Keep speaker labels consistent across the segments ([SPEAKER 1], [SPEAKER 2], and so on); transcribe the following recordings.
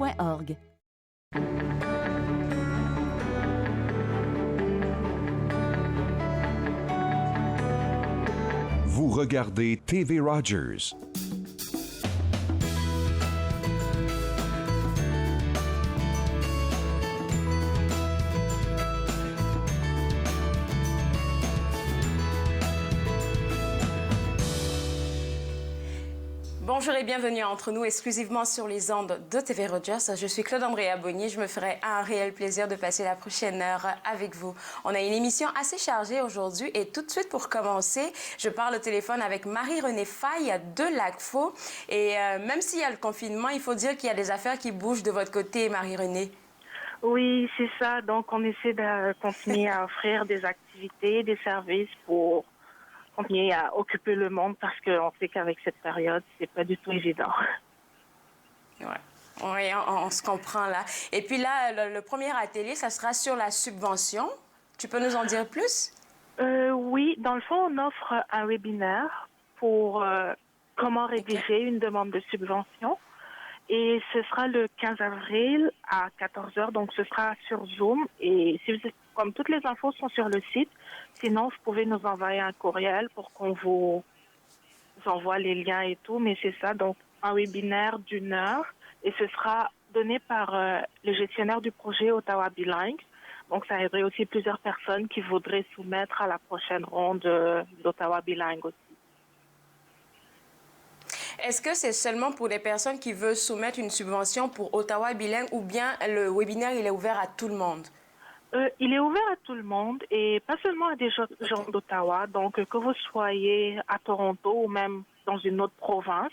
[SPEAKER 1] www.tvradio.org.
[SPEAKER 2] Vous regardez TV Rogers.
[SPEAKER 3] Bonjour et bienvenue entre nous exclusivement sur les ondes de TV Rogers. Je suis Claude Andrea Bonny. Je me ferai un réel plaisir de passer la prochaine heure avec vous. On a une émission assez chargée aujourd'hui et tout de suite pour commencer, je parle au téléphone avec Marie-Renée Faye de l'ACFO. Et même s'il y a le confinement, il faut dire qu'il y a des affaires qui bougent de votre côté, Marie-Renée.
[SPEAKER 4] Oui, c'est ça. Donc, on essaie de continuer à offrir des activités, des services pour continuer à occuper le monde parce qu'on sait qu'avec cette période, c'est pas du tout évident.
[SPEAKER 3] Ouais. Oui, on se comprend là. Et puis là, le premier atelier, ça sera sur la subvention. Tu peux nous en dire plus?
[SPEAKER 4] Oui, dans le fond, on offre un webinaire pour comment rédiger une demande de subvention. Et ce sera le 15 avril à 14 h, donc ce sera sur Zoom. Et si vous êtes, comme toutes les infos sont sur le site, sinon vous pouvez nous envoyer un courriel pour qu'on vous envoie les liens et tout. Mais c'est ça, donc un webinaire d'1 heure. Et ce sera donné par le gestionnaire du projet Ottawa Bilingue. Donc ça aiderait aussi plusieurs personnes qui voudraient soumettre à la prochaine ronde d'Ottawa Bilingue aussi.
[SPEAKER 3] Est-ce que c'est seulement pour les personnes qui veulent soumettre une subvention pour Ottawa Bilingue ou bien le webinaire il est ouvert à tout le monde?
[SPEAKER 4] Il est ouvert à tout le monde et pas seulement à des gens d'Ottawa. Donc, que vous soyez à Toronto ou même dans une autre province,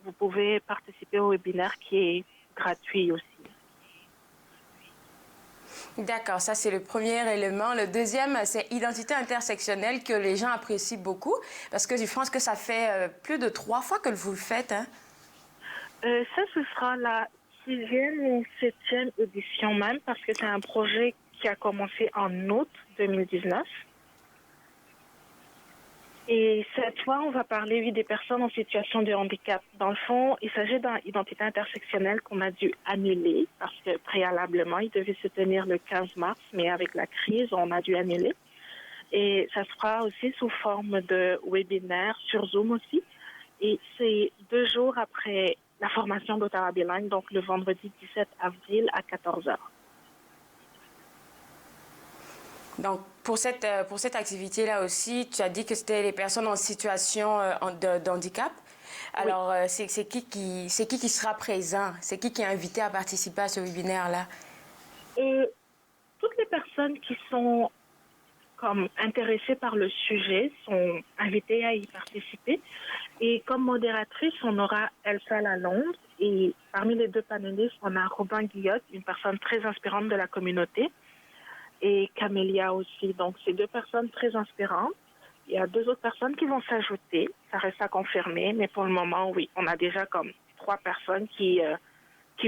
[SPEAKER 4] vous pouvez participer au webinaire qui est gratuit aussi.
[SPEAKER 3] D'accord, ça c'est le premier élément. Le deuxième, c'est identité intersectionnelle que les gens apprécient beaucoup parce que je pense que ça fait plus de 3 fois que vous le faites. Hein?
[SPEAKER 4] Ça, ce sera la 6e ou 7e édition même parce que c'est un projet qui a commencé en août 2019. Et cette fois, on va parler des personnes en situation de handicap. Dans le fond, il s'agit d'une identité intersectionnelle qu'on a dû annuler parce que préalablement, il devait se tenir le 15 mars, mais avec la crise, on a dû annuler. Et ça se fera aussi sous forme de webinaire sur Zoom aussi. Et c'est 2 jours après la formation d'Ottawa Bilingue, donc le vendredi 17 avril à 14 h.
[SPEAKER 3] Donc, pour cette activité-là aussi, tu as dit que c'était les personnes en situation de handicap. Alors, oui. C'est qui sera présent? C'est qui est invité à participer à ce webinaire-là?
[SPEAKER 4] Toutes les personnes qui sont comme intéressées par le sujet sont invitées à y participer. Et comme modératrice, on aura Elsa Lalonde. Et parmi les 2 panélistes, on a Robin Guillotte, une personne très inspirante de la communauté. Et Camélia aussi. Donc, c'est 2 personnes très inspirantes. Il y a 2 autres personnes qui vont s'ajouter. Ça reste à confirmer, mais pour le moment, oui, on a déjà comme 3 personnes qui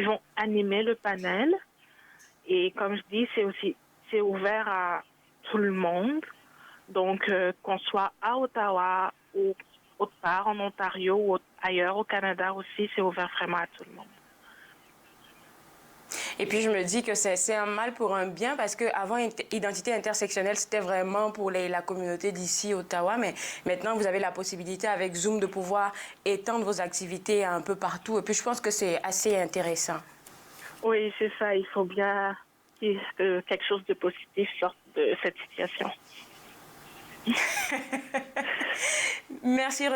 [SPEAKER 4] vont animer le panel. Et comme je dis, c'est ouvert à tout le monde. Donc, qu'on soit à Ottawa ou autre part, en Ontario ou ailleurs, au Canada aussi, c'est ouvert vraiment à tout le monde.
[SPEAKER 3] Et puis, je me dis que c'est un mal pour un bien parce qu'avant, identité intersectionnelle, c'était vraiment pour la communauté d'ici, Ottawa. Mais maintenant, vous avez la possibilité avec Zoom de pouvoir étendre vos activités un peu partout. Et puis, je pense que c'est assez intéressant.
[SPEAKER 4] Oui, c'est ça. Il faut bien que quelque chose de positif sorte de cette situation.
[SPEAKER 3] Merci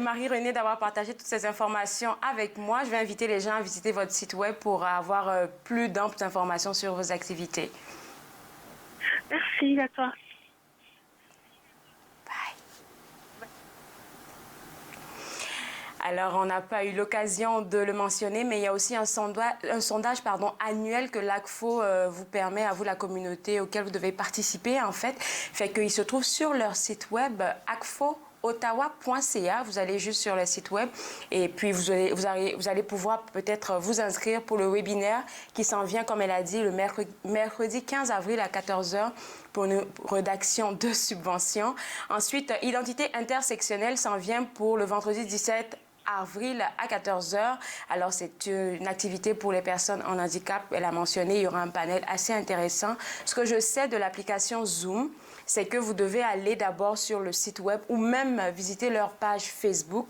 [SPEAKER 3] Marie-Renée d'avoir partagé toutes ces informations avec moi. Je vais inviter les gens à visiter votre site web pour avoir plus d'amples informations sur vos activités.
[SPEAKER 4] Merci à toi.
[SPEAKER 3] Bye. Alors, on n'a pas eu l'occasion de le mentionner, mais il y a aussi un sondage annuel que l'ACFO vous permet, à vous, la communauté, auquel vous devez participer, en fait. Fait qu'il se trouve sur leur site web, acfo-ottawa.ca. Vous allez juste sur le site web et puis vous allez pouvoir peut-être vous inscrire pour le webinaire qui s'en vient, comme elle a dit, le mercredi 15 avril à 14 h pour une rédaction de subvention. Ensuite, identité intersectionnelle s'en vient pour le vendredi 17 avril à 14 h. Alors, c'est une activité pour les personnes en handicap. Elle a mentionné, il y aura un panel assez intéressant. Ce que je sais de l'application Zoom, c'est que vous devez aller d'abord sur le site web ou même visiter leur page Facebook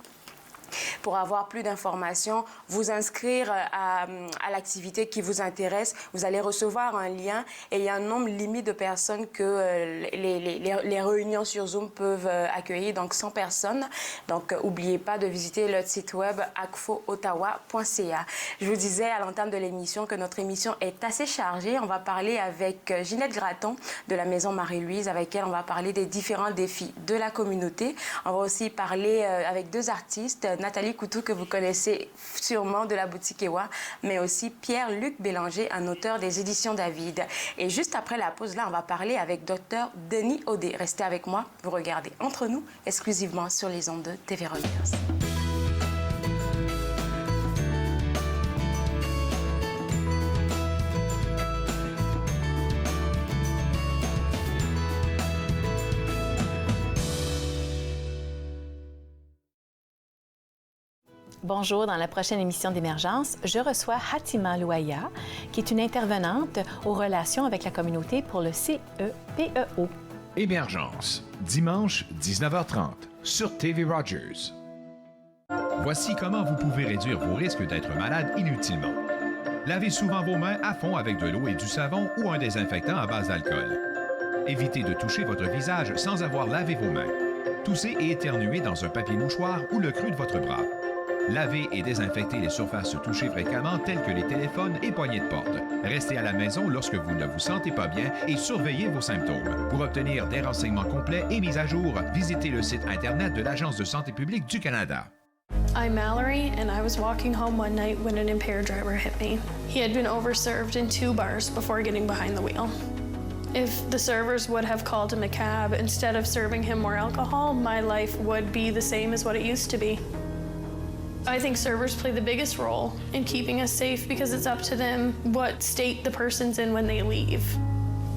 [SPEAKER 3] pour avoir plus d'informations, vous inscrire à l'activité qui vous intéresse. Vous allez recevoir un lien et il y a un nombre limite de personnes que les réunions sur Zoom peuvent accueillir, donc 100 personnes. Donc, n'oubliez pas de visiter le site web acfoottawa.ca. Je vous disais à l'entame de l'émission que notre émission est assez chargée. On va parler avec Ginette Gratton de la Maison Marie-Louise, avec elle on va parler des différents défis de la communauté. On va aussi parler avec deux artistes, Nathalie Coutou, que vous connaissez sûrement de la boutique Ewa, mais aussi Pierre-Luc Bélanger, un auteur des éditions David. Et juste après la pause, là, on va parler avec Dr Denis Audet. Restez avec moi, vous regardez Entre nous, exclusivement sur les ondes de TV Rogers.
[SPEAKER 1] Bonjour, dans la prochaine émission d'Émergence, je reçois Hatima Louaya, qui est une intervenante aux relations avec la communauté pour le CEPEO.
[SPEAKER 5] Émergence, dimanche 19h30 sur TV Rogers. Voici comment vous pouvez réduire vos risques d'être malade inutilement. Lavez souvent vos mains à fond avec de l'eau et du savon ou un désinfectant à base d'alcool. Évitez de toucher votre visage sans avoir lavé vos mains. Toussez et éternuez dans un papier mouchoir ou le creux de votre bras. Lavez et désinfectez les surfaces touchées fréquemment telles que les téléphones et poignées de porte. Restez à la maison lorsque vous ne vous sentez pas bien et surveillez vos symptômes. Pour obtenir des renseignements complets et mis à jour, visitez le site Internet de l'Agence de santé publique du Canada.
[SPEAKER 6] I'm Mallory, and I was walking home one night when an impaired driver hit me. He had been overserved in 2 bars before getting behind the wheel. If the servers would have called him a cab instead of serving him more alcohol, my life would be the same as what it used to be. I think servers play the biggest role in keeping us safe because it's up to them what state the person's in when they leave.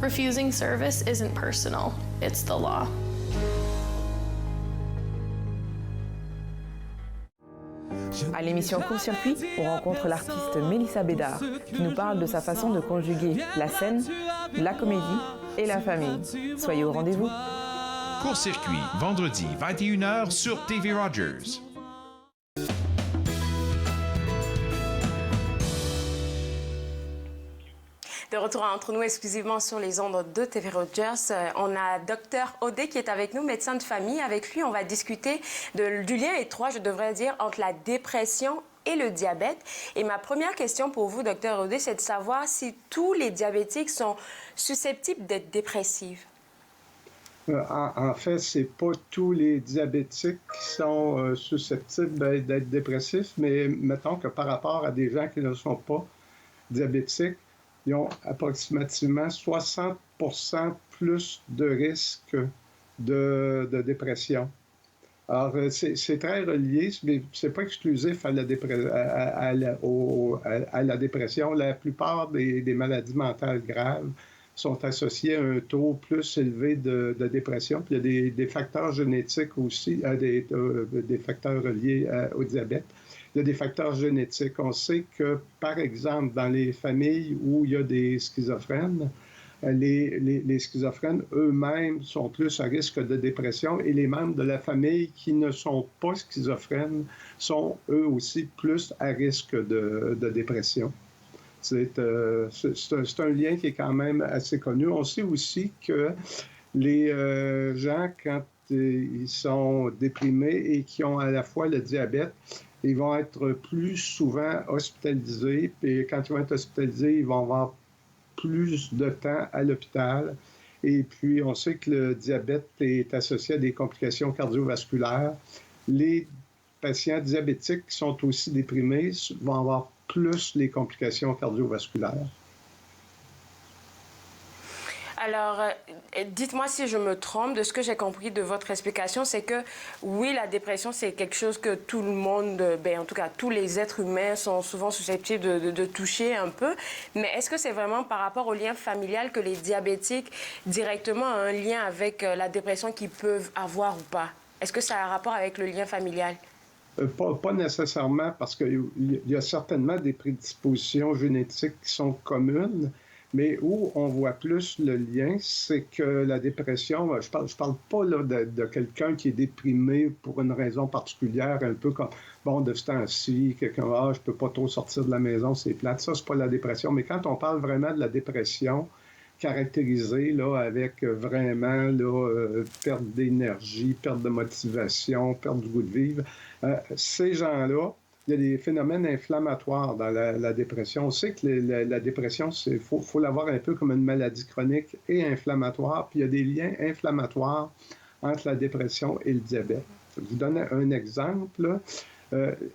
[SPEAKER 6] Refusing service isn't personal, it's the law.
[SPEAKER 7] À l'émission Court-circuit, on rencontre l'artiste Mélissa Bédard qui nous parle de sa façon de conjuguer la scène, la comédie et la famille. Soyez au rendez-vous.
[SPEAKER 5] Court-circuit, vendredi 21h sur TV Rogers.
[SPEAKER 3] De retour entre nous exclusivement sur les ondes de TV Rogers, on a Dr Audet qui est avec nous, médecin de famille. Avec lui, on va discuter du lien étroit, je devrais dire, entre la dépression et le diabète. Et ma première question pour vous, Dr Audet, c'est de savoir si tous les diabétiques sont susceptibles d'être dépressifs.
[SPEAKER 8] En fait, c'est pas tous les diabétiques qui sont susceptibles d'être dépressifs, mais mettons que par rapport à des gens qui ne sont pas diabétiques, ils ont approximativement 60% plus de risque de dépression. Alors, c'est très relié, mais ce n'est pas exclusif à la dépression. La plupart des maladies mentales graves sont associées à un taux plus élevé de dépression. Puis il y a des facteurs génétiques aussi, des facteurs reliés au diabète. Il y a des facteurs génétiques. On sait que, par exemple, dans les familles où il y a des schizophrènes, les schizophrènes eux-mêmes sont plus à risque de dépression et les membres de la famille qui ne sont pas schizophrènes sont eux aussi plus à risque de dépression. C'est un lien qui est quand même assez connu. On sait aussi que les gens, quand ils sont déprimés et qui ont à la fois le diabète, ils vont être plus souvent hospitalisés. Et quand ils vont être hospitalisés, ils vont avoir plus de temps à l'hôpital. Et puis, on sait que le diabète est associé à des complications cardiovasculaires. Les patients diabétiques qui sont aussi déprimés vont avoir plus les complications cardiovasculaires.
[SPEAKER 3] Alors, dites-moi si je me trompe, de ce que j'ai compris de votre explication, c'est que oui, la dépression, c'est quelque chose que tout le monde, en tout cas, tous les êtres humains sont souvent susceptibles de toucher un peu. Mais est-ce que c'est vraiment par rapport au lien familial que les diabétiques directement ont un lien avec la dépression qu'ils peuvent avoir ou pas? Est-ce que ça a un rapport avec le lien familial?
[SPEAKER 8] Pas nécessairement, parce qu'il y a certainement des prédispositions génétiques qui sont communes, mais où on voit plus le lien, c'est que la dépression, je parle pas là, de quelqu'un qui est déprimé pour une raison particulière, un peu comme, bon, de ce temps-ci, quelqu'un, je peux pas trop sortir de la maison, c'est plate. Ça, c'est pas la dépression. Mais quand on parle vraiment de la dépression, caractérisée là, avec vraiment là, perte d'énergie, perte de motivation, perte du goût de vivre, ces gens-là, il y a des phénomènes inflammatoires dans la dépression. On sait que la dépression, il faut l'avoir un peu comme une maladie chronique et inflammatoire, puis il y a des liens inflammatoires entre la dépression et le diabète. Je vais vous donner un exemple.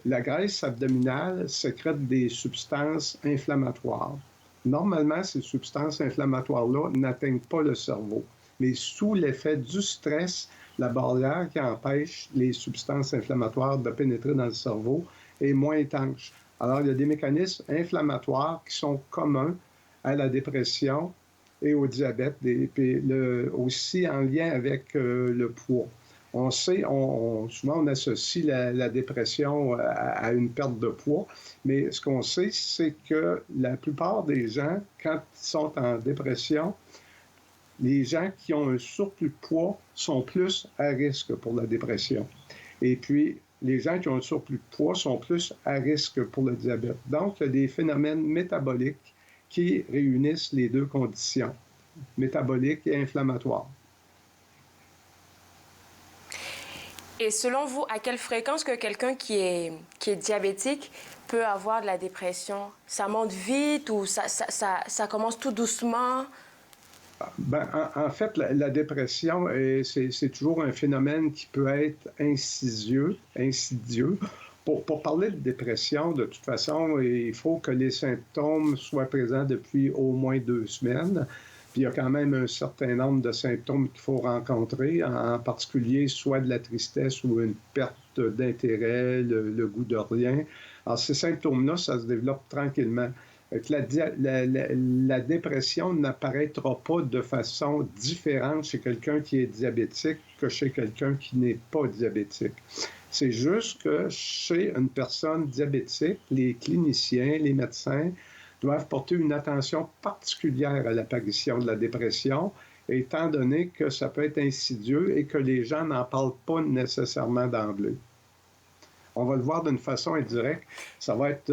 [SPEAKER 8] La graisse abdominale sécrète des substances inflammatoires. Normalement, ces substances inflammatoires-là n'atteignent pas le cerveau, mais sous l'effet du stress, la barrière qui empêche les substances inflammatoires de pénétrer dans le cerveau est moins étanche. Alors, il y a des mécanismes inflammatoires qui sont communs à la dépression et au diabète, et puis aussi en lien avec le poids. On sait, souvent on associe la dépression à une perte de poids, mais ce qu'on sait, c'est que la plupart des gens, quand ils sont en dépression, les gens qui ont un surplus de poids sont plus à risque pour la dépression. Et puis, les gens qui ont un surplus de poids sont plus à risque pour le diabète. Donc, il y a des phénomènes métaboliques qui réunissent les deux conditions, métaboliques et inflammatoires.
[SPEAKER 3] Et selon vous, à quelle fréquence que quelqu'un qui est diabétique peut avoir de la dépression? Ça monte vite ou ça commence tout doucement?
[SPEAKER 8] Ben, en fait, la dépression, c'est toujours un phénomène qui peut être insidieux. Pour parler de dépression, de toute façon, il faut que les symptômes soient présents depuis au moins 2 semaines. Puis il y a quand même un certain nombre de symptômes qu'il faut rencontrer, en particulier soit de la tristesse ou une perte d'intérêt, le goût de rien. Alors ces symptômes-là, ça se développe tranquillement. La dépression n'apparaîtra pas de façon différente chez quelqu'un qui est diabétique que chez quelqu'un qui n'est pas diabétique. C'est juste que chez une personne diabétique, les cliniciens, les médecins doivent porter une attention particulière à l'apparition de la dépression, étant donné que ça peut être insidieux et que les gens n'en parlent pas nécessairement d'emblée. On va le voir d'une façon indirecte. Ça va être,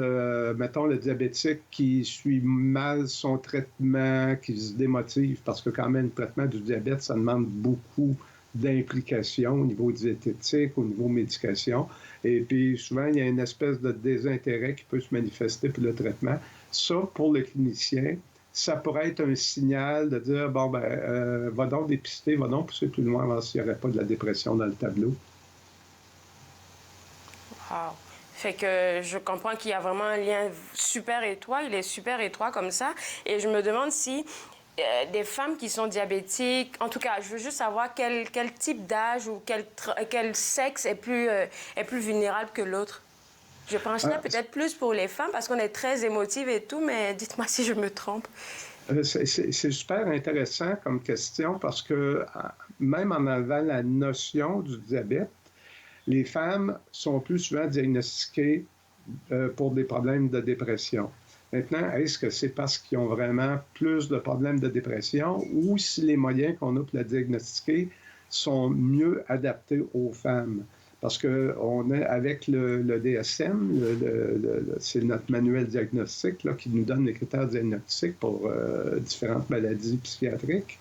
[SPEAKER 8] mettons, le diabétique qui suit mal son traitement, qui se démotive, parce que quand même, le traitement du diabète, ça demande beaucoup d'implications au niveau diététique, au niveau médication. Et puis, souvent, il y a une espèce de désintérêt qui peut se manifester pour le traitement. Ça, pour le clinicien, ça pourrait être un signal de dire, bon, va donc dépister, va donc pousser plus loin, voir s'il n'y aurait pas de la dépression dans le tableau.
[SPEAKER 3] Wow. Fait que je comprends qu'il y a vraiment un lien super étroit. Il est super étroit comme ça. Et je me demande si des femmes qui sont diabétiques, en tout cas, je veux juste savoir quel type d'âge ou quel sexe est plus vulnérable que l'autre. Je penserais peut-être plus pour les femmes parce qu'on est très émotive et tout, mais dites-moi si je me trompe.
[SPEAKER 8] C'est super intéressant comme question parce que même en enlevant la notion du diabète, les femmes sont plus souvent diagnostiquées pour des problèmes de dépression. Maintenant, est-ce que c'est parce qu'ils ont vraiment plus de problèmes de dépression ou si les moyens qu'on a pour la diagnostiquer sont mieux adaptés aux femmes? Parce qu'on est avec le DSM, c'est notre manuel diagnostique là, qui nous donne les critères diagnostiques pour différentes maladies psychiatriques.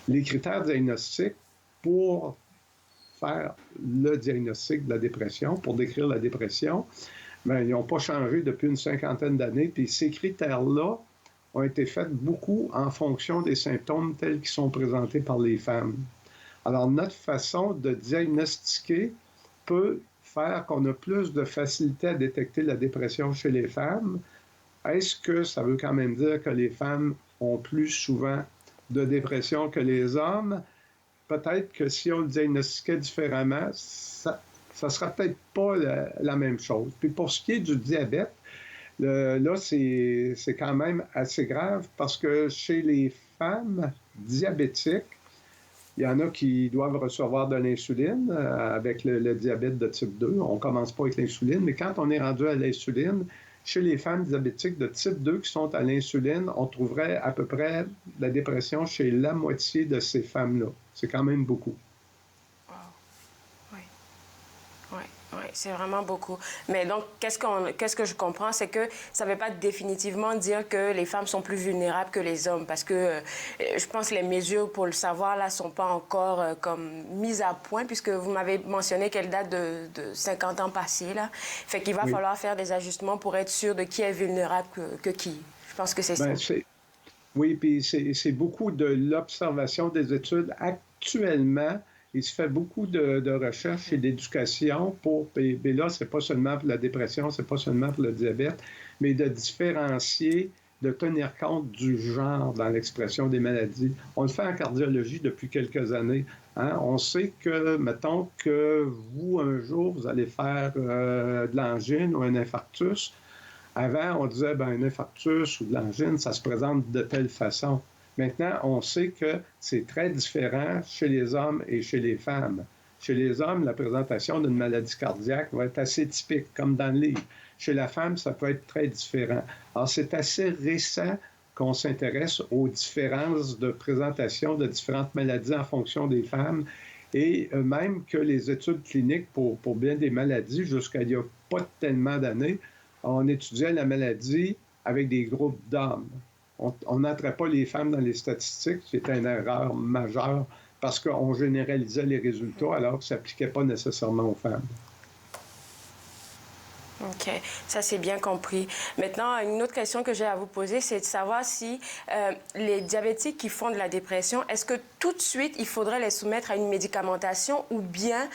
[SPEAKER 8] Les critères diagnostiques pour faire le diagnostic de la dépression, pour décrire la dépression, bien, ils n'ont pas changé depuis une 50aine d'années. Puis ces critères-là ont été faits beaucoup en fonction des symptômes tels qu'ils sont présentés par les femmes. Alors, notre façon de diagnostiquer peut faire qu'on a plus de facilité à détecter la dépression chez les femmes. Est-ce que ça veut quand même dire que les femmes ont plus souvent de dépression que les hommes? Peut-être que si on le diagnostiquait différemment, ça ne sera peut-être pas la même chose. Puis pour ce qui est du diabète, là, c'est quand même assez grave parce que chez les femmes diabétiques, Il y en a qui doivent recevoir de l'insuline avec le diabète de type 2. On ne commence pas avec l'insuline, mais quand on est rendu à l'insuline, chez les femmes diabétiques de type 2 qui sont à l'insuline, on trouverait à peu près la dépression chez la moitié de ces femmes-là. C'est quand même beaucoup.
[SPEAKER 3] Oui, c'est vraiment beaucoup. Mais donc, qu'est-ce que je comprends, c'est que ça ne veut pas définitivement dire que les femmes sont plus vulnérables que les hommes, parce que je pense que les mesures pour le savoir, là, ne sont pas encore comme mises à point, puisque vous m'avez mentionné qu'elle date de 50 ans passés, là. Fait qu'il va falloir faire des ajustements pour être sûr de qui est vulnérable que qui. Je pense que c'est ça.
[SPEAKER 8] Oui, puis c'est beaucoup de l'observation des études. Actuellement, il se fait beaucoup de recherches et d'éducation et là, c'est pas seulement pour la dépression, c'est pas seulement pour le diabète, mais de différencier, de tenir compte du genre dans l'expression des maladies. On le fait en cardiologie depuis quelques années. Hein? On sait que, mettons que vous, un jour, vous allez faire de l'angine ou un infarctus. Avant, on disait, un infarctus ou de l'angine, ça se présente de telle façon. Maintenant, on sait que c'est très différent chez les hommes et chez les femmes. Chez les hommes, la présentation d'une maladie cardiaque va être assez typique, comme dans le livre. Chez la femme, ça peut être très différent. Alors, c'est assez récent qu'on s'intéresse aux différences de présentation de différentes maladies en fonction des femmes et même que les études cliniques pour bien des maladies, jusqu'à il n'y a pas tellement d'années, on étudiait la maladie avec des groupes d'hommes. On n'entrait pas les femmes dans les statistiques, c'était une erreur majeure parce qu'on généralisait les résultats alors que ça n'appliquait pas nécessairement aux femmes.
[SPEAKER 3] OK, ça c'est bien compris. Maintenant, une autre question que j'ai à vous poser, c'est de savoir si les diabétiques qui font de la dépression, est-ce que tout de suite, il faudrait les soumettre à une médicamentation ou bien,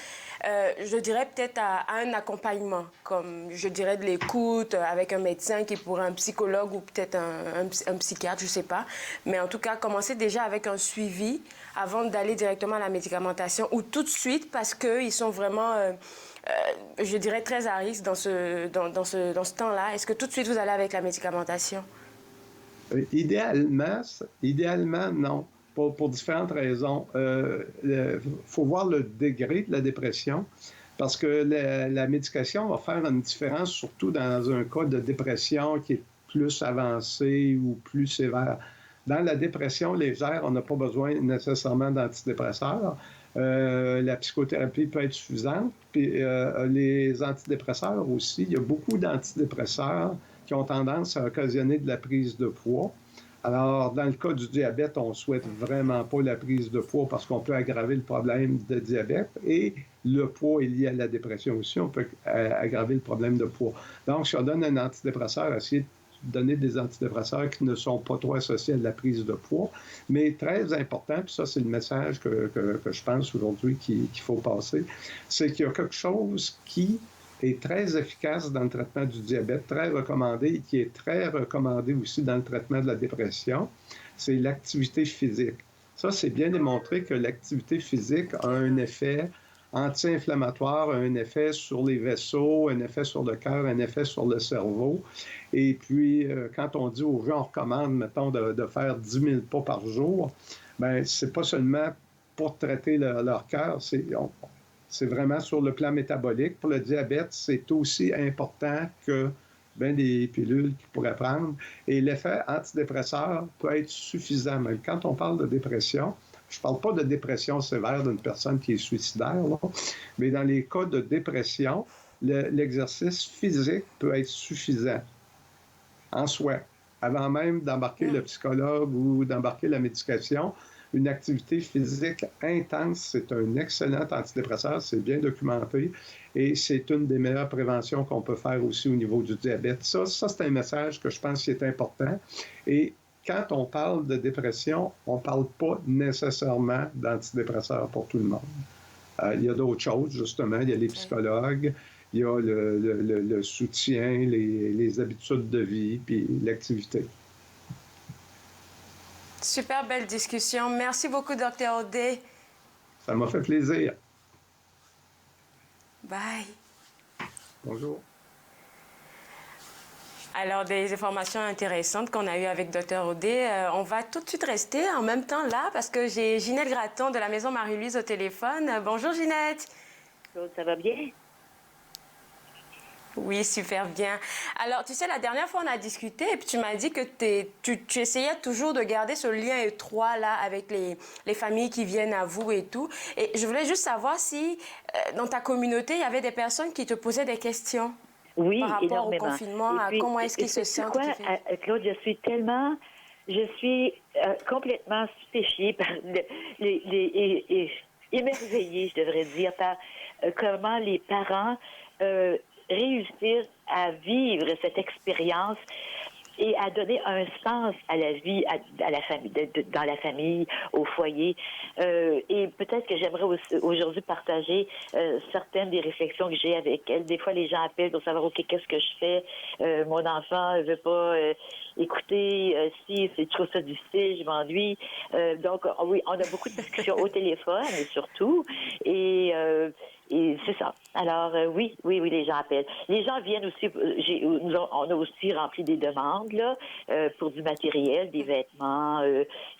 [SPEAKER 3] je dirais peut-être à un accompagnement, comme je dirais de l'écoute avec un médecin qui pourrait un psychologue ou peut-être un psychiatre, je ne sais pas. Mais en tout cas, commencer déjà avec un suivi avant d'aller directement à la médicamentation ou tout de suite parce qu'ils sont vraiment... je dirais très à risque dans ce temps-là. Est-ce que tout de suite vous allez avec la médicamentation?
[SPEAKER 8] Idéalement, non. Pour différentes raisons. Il faut voir le degré de la dépression parce que la médication va faire une différence, surtout dans un cas de dépression qui est plus avancé ou plus sévère. Dans la dépression légère, on n'a pas besoin nécessairement d'antidépresseurs. La psychothérapie peut être suffisante. Puis les antidépresseurs aussi, il y a beaucoup d'antidépresseurs qui ont tendance à occasionner de la prise de poids. Alors, dans le cas du diabète, on ne souhaite vraiment pas la prise de poids parce qu'on peut aggraver le problème de diabète et le poids est lié à la dépression aussi. On peut aggraver le problème de poids. Donc, si on donne un antidépresseur, essayez de donner des antidépresseurs qui ne sont pas trop associés à la prise de poids. Mais très important, puis ça, c'est le message que je pense aujourd'hui qu'il faut passer, c'est qu'il y a quelque chose qui est très efficace dans le traitement du diabète, très recommandé et qui est très recommandé aussi dans le traitement de la dépression, c'est l'activité physique. Ça, c'est bien démontré que l'activité physique a un effet anti-inflammatoire, un effet sur les vaisseaux, un effet sur le cœur, un effet sur le cerveau. Et puis, quand on dit aux gens, on recommande, mettons, de faire 10 000 pas par jour, bien, c'est pas seulement pour traiter leur cœur, c'est vraiment sur le plan métabolique. Pour le diabète, c'est aussi important que des pilules qu'ils pourraient prendre. Et l'effet antidépresseur peut être suffisant. Mais quand on parle de dépression, je ne parle pas de dépression sévère d'une personne qui est suicidaire, là, mais dans les cas de dépression, l'exercice physique peut être suffisant en soi. Avant même d'embarquer le psychologue ou d'embarquer la médication, une activité physique intense, c'est un excellent antidépresseur, c'est bien documenté et c'est une des meilleures préventions qu'on peut faire aussi au niveau du diabète. Ça c'est un message que je pense qui est important. Et quand on parle de dépression, on ne parle pas nécessairement d'antidépresseurs pour tout le monde. Il y a d'autres choses, justement. Il y a les psychologues, il y a le soutien, les habitudes de vie, puis l'activité.
[SPEAKER 3] Super belle discussion. Merci beaucoup, Dr. Audet.
[SPEAKER 8] Ça m'a fait plaisir.
[SPEAKER 3] Bye.
[SPEAKER 8] Bonjour.
[SPEAKER 3] Alors, des informations intéressantes qu'on a eues avec Dr. Audet. On va tout de suite rester en même temps là parce que j'ai Ginette Gratton de la Maison Marie-Louise au téléphone. Bonjour Ginette.
[SPEAKER 9] Claude, ça va bien?
[SPEAKER 3] Oui, super bien. Alors, tu sais, la dernière fois, on a discuté et puis tu m'as dit que tu essayais toujours de garder ce lien étroit là avec les familles qui viennent à vous et tout. Et je voulais juste savoir si dans ta communauté, il y avait des personnes qui te posaient des questions.
[SPEAKER 9] Oui,
[SPEAKER 3] par rapport
[SPEAKER 9] énormément.
[SPEAKER 3] au confinement, à comment est-ce qu'ils se sentent.
[SPEAKER 9] Claude, je suis complètement stupéfiée par émerveillée, je devrais dire, par comment les parents réussissent à vivre cette expérience et à donner un sens à la vie, à la famille, dans la famille, au foyer. Et peut-être que j'aimerais aujourd'hui partager certaines des réflexions que j'ai avec elle. Des fois, les gens appellent pour savoir, OK, qu'est-ce que je fais? Mon enfant ne veut pas écouter. Si je trouve ça difficile, je m'ennuie. Donc, oui, on a beaucoup de discussions au téléphone, surtout. Et c'est ça. Alors, oui, les gens appellent. Les gens viennent aussi, on a aussi rempli des demandes là, pour du matériel, des vêtements,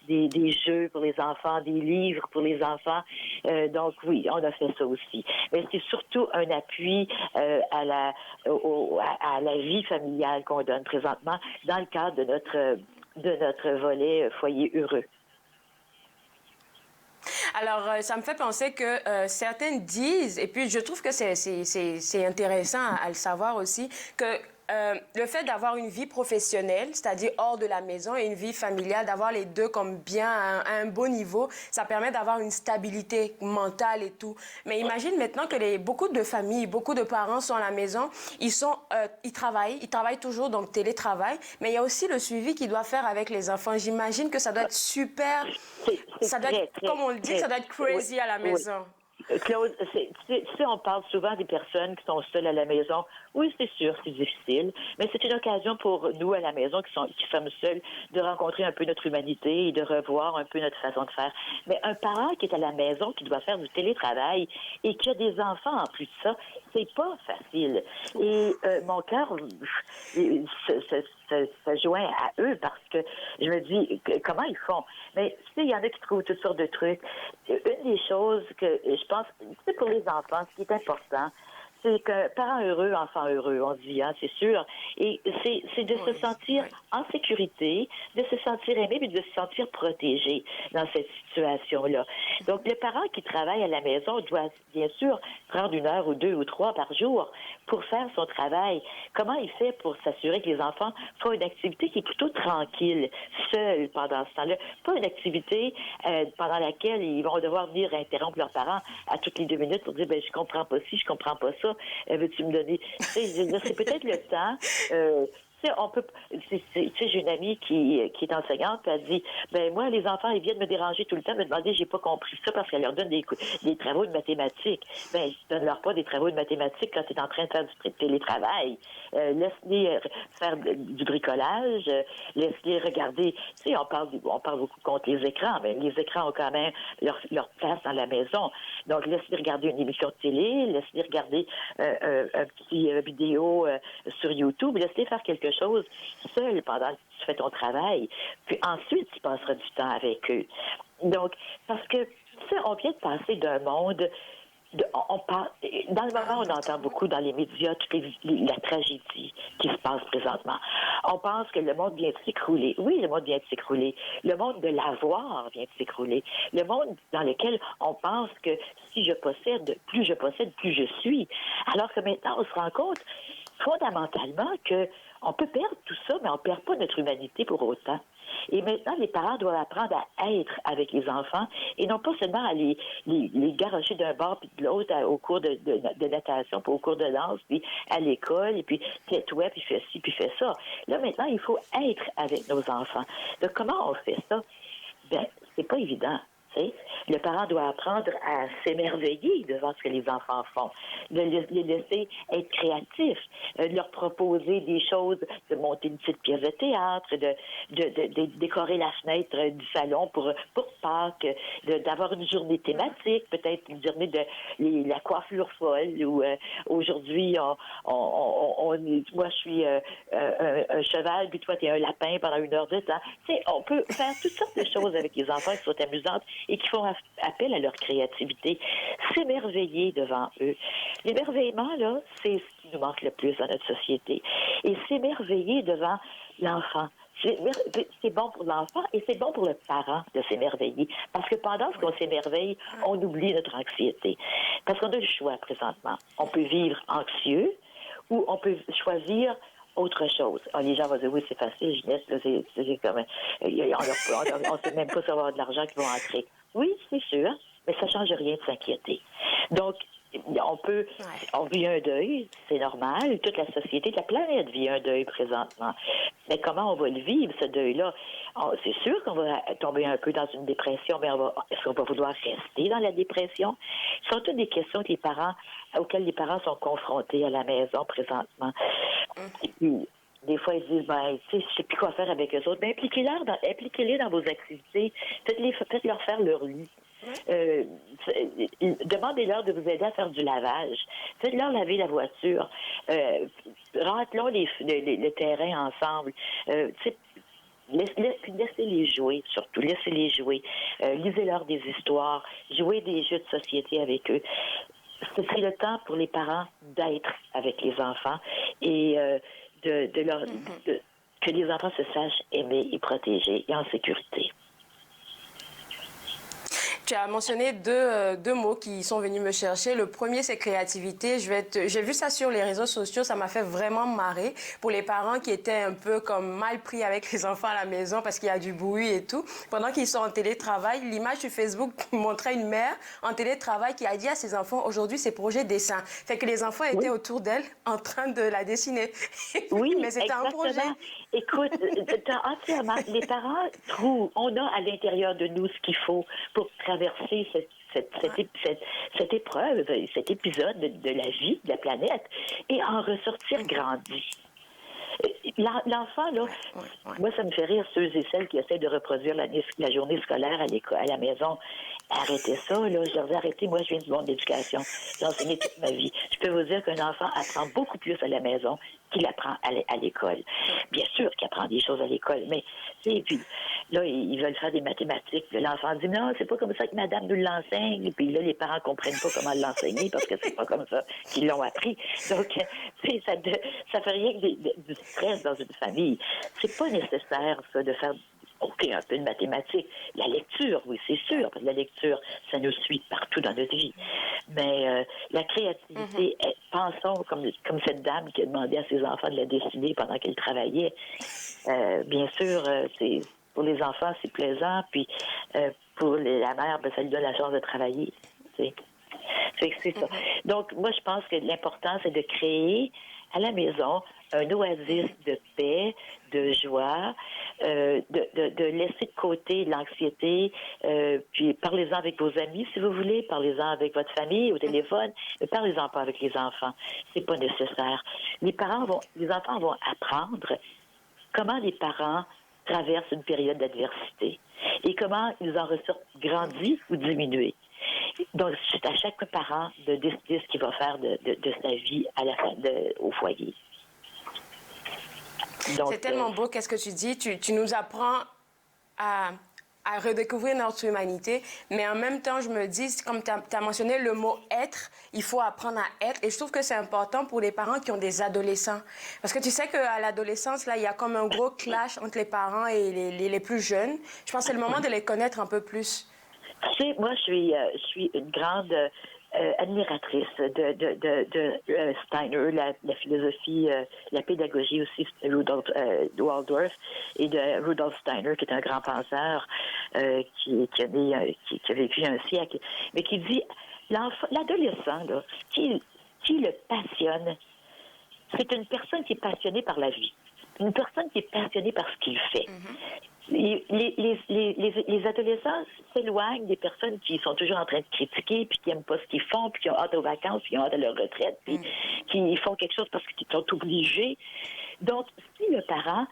[SPEAKER 9] des jeux pour les enfants, des livres pour les enfants. Donc, oui, on a fait ça aussi. Mais c'est surtout un appui à la vie familiale qu'on donne présentement dans le cadre de notre volet foyer heureux.
[SPEAKER 3] Alors, ça me fait penser que certaines disent, et puis je trouve que c'est intéressant à le savoir aussi, que le fait d'avoir une vie professionnelle, c'est-à-dire hors de la maison, et une vie familiale, d'avoir les deux comme bien à un beau niveau, ça permet d'avoir une stabilité mentale et tout. Mais imagine maintenant que beaucoup de familles, beaucoup de parents sont à la maison, ils travaillent toujours, donc télétravail, mais il y a aussi le suivi qu'ils doivent faire avec les enfants. J'imagine que ça doit être super, ça doit être, comme on le dit, ça doit être crazy à la maison.
[SPEAKER 9] Claude, on parle souvent des personnes qui sont seules à la maison. Oui, c'est sûr, c'est difficile, mais c'est une occasion pour nous à la maison qui sommes seuls de rencontrer un peu notre humanité et de revoir un peu notre façon de faire. Mais un parent qui est à la maison, qui doit faire du télétravail et qui a des enfants en plus de ça, c'est pas facile. Et mon cœur se joint à eux parce que je me dis comment ils font. Mais tu sais, il y en a qui trouvent toutes sortes de trucs. Une des choses que je pense, c'est pour les enfants, ce qui est important, c'est que parents heureux, enfants heureux, on dit, hein, c'est sûr. Et c'est de se sentir en sécurité, de se sentir aimé, puis de se sentir protégé dans cette situation-là. Donc, le parent qui travaille à la maison doit, bien sûr, prendre 1 heure ou 2 ou 3 par jour pour faire son travail. Comment il fait pour s'assurer que les enfants font une activité qui est plutôt tranquille, seule pendant ce temps-là? Pas une activité pendant laquelle ils vont devoir venir interrompre leurs parents à toutes les 2 minutes pour dire, je comprends pas ci, je comprends pas ça. Veux-tu me donner... C'est peut-être le temps... j'ai une amie qui est enseignante, puis elle dit, moi, les enfants, ils viennent me déranger tout le temps, me demander, j'ai pas compris ça parce qu'elle leur donne des travaux de mathématiques. Donne-leur pas des travaux de mathématiques quand tu es en train de faire du télétravail. Laisse-les faire du bricolage, laisse-les regarder. Tu sais, on parle beaucoup contre les écrans, mais les écrans ont quand même leur place dans la maison. Donc, laisse-les regarder une émission de télé, laisse-les regarder un petit vidéo sur YouTube, laisse-les faire quelque chose seul pendant que tu fais ton travail. Puis ensuite, tu passeras du temps avec eux. Donc, parce que, tu sais, on vient de passer d'un monde... dans le moment, on entend beaucoup dans les médias toute la tragédie qui se passe présentement. On pense que le monde vient de s'écrouler. Oui, le monde vient de s'écrouler. Le monde de l'avoir vient de s'écrouler. Le monde dans lequel on pense que si je possède, plus je suis. Alors que maintenant, on se rend compte fondamentalement que on peut perdre tout ça, mais on ne perd pas notre humanité pour autant. Et maintenant, les parents doivent apprendre à être avec les enfants et non pas seulement à les garrocher d'un bord puis de l'autre au cours de natation, puis au cours de danse, puis à l'école, et puis tais-toi, puis fais ci, puis fais ça. Là, maintenant, il faut être avec nos enfants. Donc, comment on fait ça? C'est pas évident. Le parent doit apprendre à s'émerveiller devant ce que les enfants font, de les laisser être créatifs, de leur proposer des choses, de monter une petite pièce de théâtre, de décorer la fenêtre du salon pour Pâques, d'avoir une journée thématique, peut-être une journée de la coiffure folle, ou aujourd'hui, moi je suis un cheval, puis toi tu es un lapin pendant 1 heure de temps. Tu sais, on peut faire toutes sortes de choses avec les enfants qui sont amusantes et qui font appel à leur créativité. S'émerveiller devant eux. L'émerveillement, là, c'est ce qui nous manque le plus dans notre société. Et s'émerveiller devant l'enfant. C'est bon pour l'enfant et c'est bon pour le parent de s'émerveiller. Parce que pendant ce qu'on s'émerveille, on oublie notre anxiété. Parce qu'on a le choix présentement. On peut vivre anxieux ou on peut choisir autre chose. Les gens vont dire, oui, c'est facile, Ginette, c'est comme... on ne sait même pas si on va avoir de l'argent qui va entrer. Oui, c'est sûr, mais ça ne change rien de s'inquiéter. Donc, on vit un deuil, c'est normal. Toute la société, la planète vit un deuil présentement. Mais comment on va le vivre, ce deuil-là? C'est sûr qu'on va tomber un peu dans une dépression, mais est-ce qu'on va vouloir rester dans la dépression? Ce sont toutes des questions auxquelles les parents sont confrontés à la maison présentement. Et puis, des fois, ils disent, je ne sais plus quoi faire avec eux autres. Mais impliquez-les dans vos activités. Faites-leur faire leur lit. Demandez-leur de vous aider à faire du lavage. Faites-leur laver la voiture. Rentrons le terrain ensemble. Laissez-les jouer, surtout. Laissez-les jouer. Lisez-leur des histoires. Jouez des jeux de société avec eux. C'est le temps pour les parents d'être avec les enfants et que les enfants se sachent aimer et protéger et en sécurité.
[SPEAKER 3] Tu as mentionné deux mots qui sont venus me chercher. Le premier, c'est créativité. J'ai vu ça sur les réseaux sociaux. Ça m'a fait vraiment marrer pour les parents qui étaient un peu comme mal pris avec les enfants à la maison parce qu'il y a du bruit et tout. Pendant qu'ils sont en télétravail, l'image sur Facebook montrait une mère en télétravail qui a dit à ses enfants, aujourd'hui, c'est projet dessin. Fait que les enfants étaient autour d'elle en train de la dessiner.
[SPEAKER 9] Oui,
[SPEAKER 3] mais c'était un projet.
[SPEAKER 9] Écoute, entièrement, les parents trouvent, on a à l'intérieur de nous ce qu'il faut pour traverser cette épreuve, cet épisode de la vie, de la planète, et en ressortir grandi. L'enfant, là, moi, ça me fait rire ceux et celles qui essaient de reproduire la journée scolaire à la maison. Arrêtez ça, là. Je leur dis, arrêtez, moi, je viens du monde d'éducation. J'ai enseigné toute ma vie. Je peux vous dire qu'un enfant apprend beaucoup plus à la maison qu'il apprend à l'école. Bien sûr qu'il apprend des choses à l'école, mais, et puis, là, ils veulent faire des mathématiques. L'enfant dit, non, c'est pas comme ça que madame nous l'enseigne. Et puis là, les parents comprennent pas comment l'enseigner parce que c'est pas comme ça qu'ils l'ont appris. Donc, ça fait rien que du stress dans une famille. C'est pas nécessaire, ça, de faire un peu de mathématiques. La lecture, oui, c'est sûr, parce que la lecture, ça nous suit partout dans notre vie. Mais la créativité, pensons comme cette dame qui a demandé à ses enfants de la dessiner pendant qu'elle travaillait. Bien sûr, pour les enfants, c'est plaisant, puis pour la mère, ça lui donne la chance de travailler. C'est ça. Donc, moi, je pense que l'important, c'est de créer à la maison un oasis de paix, de joie, de laisser de côté l'anxiété, puis parlez-en avec vos amis si vous voulez, parlez-en avec votre famille au téléphone, mais parlez-en pas avec les enfants. C'est pas nécessaire. Les enfants vont apprendre comment les parents traversent une période d'adversité et comment ils en ressortent grandis ou diminués. Donc, c'est à chaque parent de décider ce qu'il va faire de sa vie au foyer.
[SPEAKER 3] C'est tellement beau, qu'est-ce que tu dis. Tu nous apprends à redécouvrir notre humanité, mais en même temps, je me dis, comme tu as mentionné le mot « être », il faut apprendre à être, et je trouve que c'est important pour les parents qui ont des adolescents. Parce que tu sais qu'à l'adolescence, là, il y a comme un gros clash entre les parents et les plus jeunes. Je pense que c'est le moment de les connaître un peu plus.
[SPEAKER 9] Tu sais, moi, je suis une grande admiratrice de Steiner, la philosophie, la pédagogie aussi, Rudolf Waldorf, et de Rudolf Steiner, qui est un grand penseur qui a vécu un siècle, mais qui dit, l'adolescent, là, qui le passionne, c'est une personne qui est passionnée par la vie, une personne qui est passionnée par ce qu'il fait. Les les adolescents s'éloignent des personnes qui sont toujours en train de critiquer, puis qui n'aiment pas ce qu'ils font, puis qui ont hâte aux vacances, puis qui ont hâte à leur retraite, puis qui font quelque chose parce qu'ils sont obligés. Donc, si le parent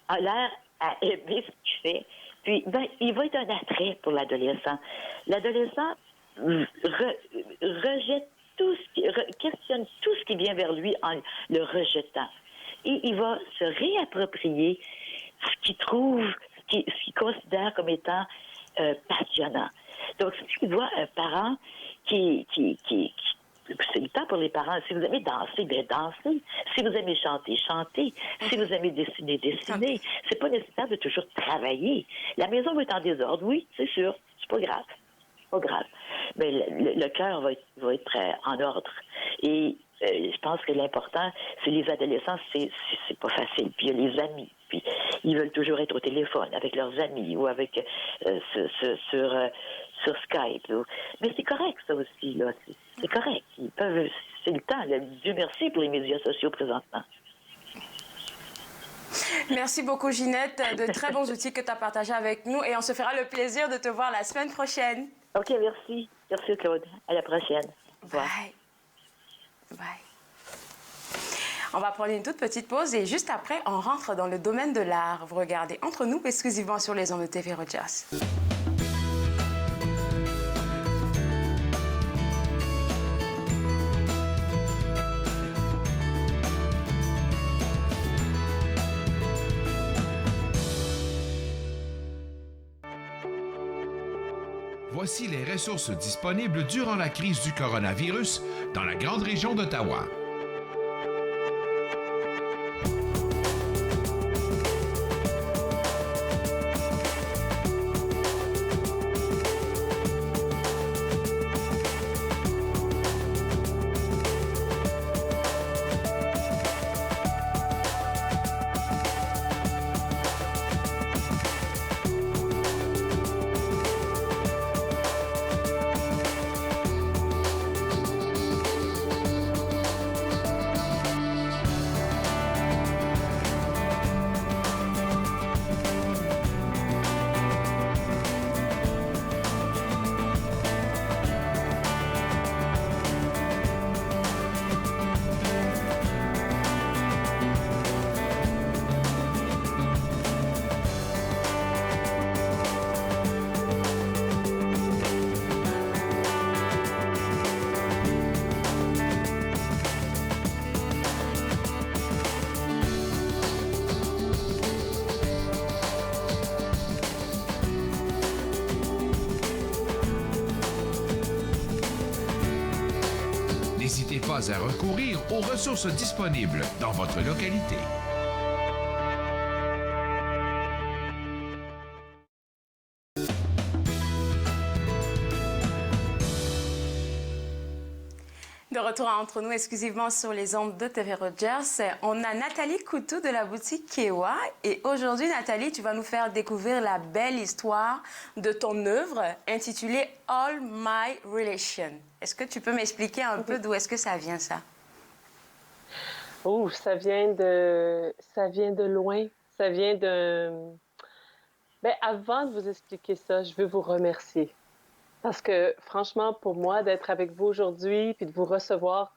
[SPEAKER 9] a l'air à aimer ce qu'il fait, puis il va être un attrait pour l'adolescent. L'adolescent rejette questionne tout ce qui vient vers lui en le rejetant. Et il va se réapproprier ce qu'il trouve, ce qu'il considère comme étant passionnant. Donc, si tu vois un parent qui c'est le temps pour les parents. Si vous aimez danser, bien dansez. Si vous aimez chanter, chantez. Si vous aimez dessiner, dessinez. C'est pas nécessaire de toujours travailler. La maison va être en désordre, oui, c'est sûr. C'est pas grave. Pas grave. Mais le cœur va être en ordre. Et je pense que l'important, c'est les adolescents, c'est pas facile. Puis il y a les amis. Puis ils veulent toujours être au téléphone avec leurs amis ou avec sur Skype. Mais c'est correct, ça aussi, là. C'est correct. C'est le temps. Là. Dieu merci pour les médias sociaux présentement.
[SPEAKER 3] Merci beaucoup, Ginette. De très bons outils que tu as partagés avec nous et on se fera le plaisir de te voir la semaine prochaine.
[SPEAKER 9] OK, merci. Merci, Claude. À la prochaine.
[SPEAKER 3] Bye. Bye. On va prendre une toute petite pause et juste après, on rentre dans le domaine de l'art. Vous regardez Entre nous, exclusivement sur les ondes de TV Rogers.
[SPEAKER 5] Voici les ressources disponibles durant la crise du coronavirus dans la grande région d'Ottawa. N'hésitez pas à recourir aux ressources disponibles dans votre localité.
[SPEAKER 3] De retour Entre nous, exclusivement sur les ondes de TV Rogers, on a Nathalie Coutou de la boutique Kewa. Et aujourd'hui, Nathalie, tu vas nous faire découvrir la belle histoire de ton œuvre intitulée All My Relation. Est-ce que tu peux m'expliquer un peu d'où est-ce que ça vient, ça?
[SPEAKER 10] Oh, ça vient de loin. Ça vient de... Bien, avant de vous expliquer ça, je veux vous remercier. Parce que, franchement, pour moi, d'être avec vous aujourd'hui, puis de vous recevoir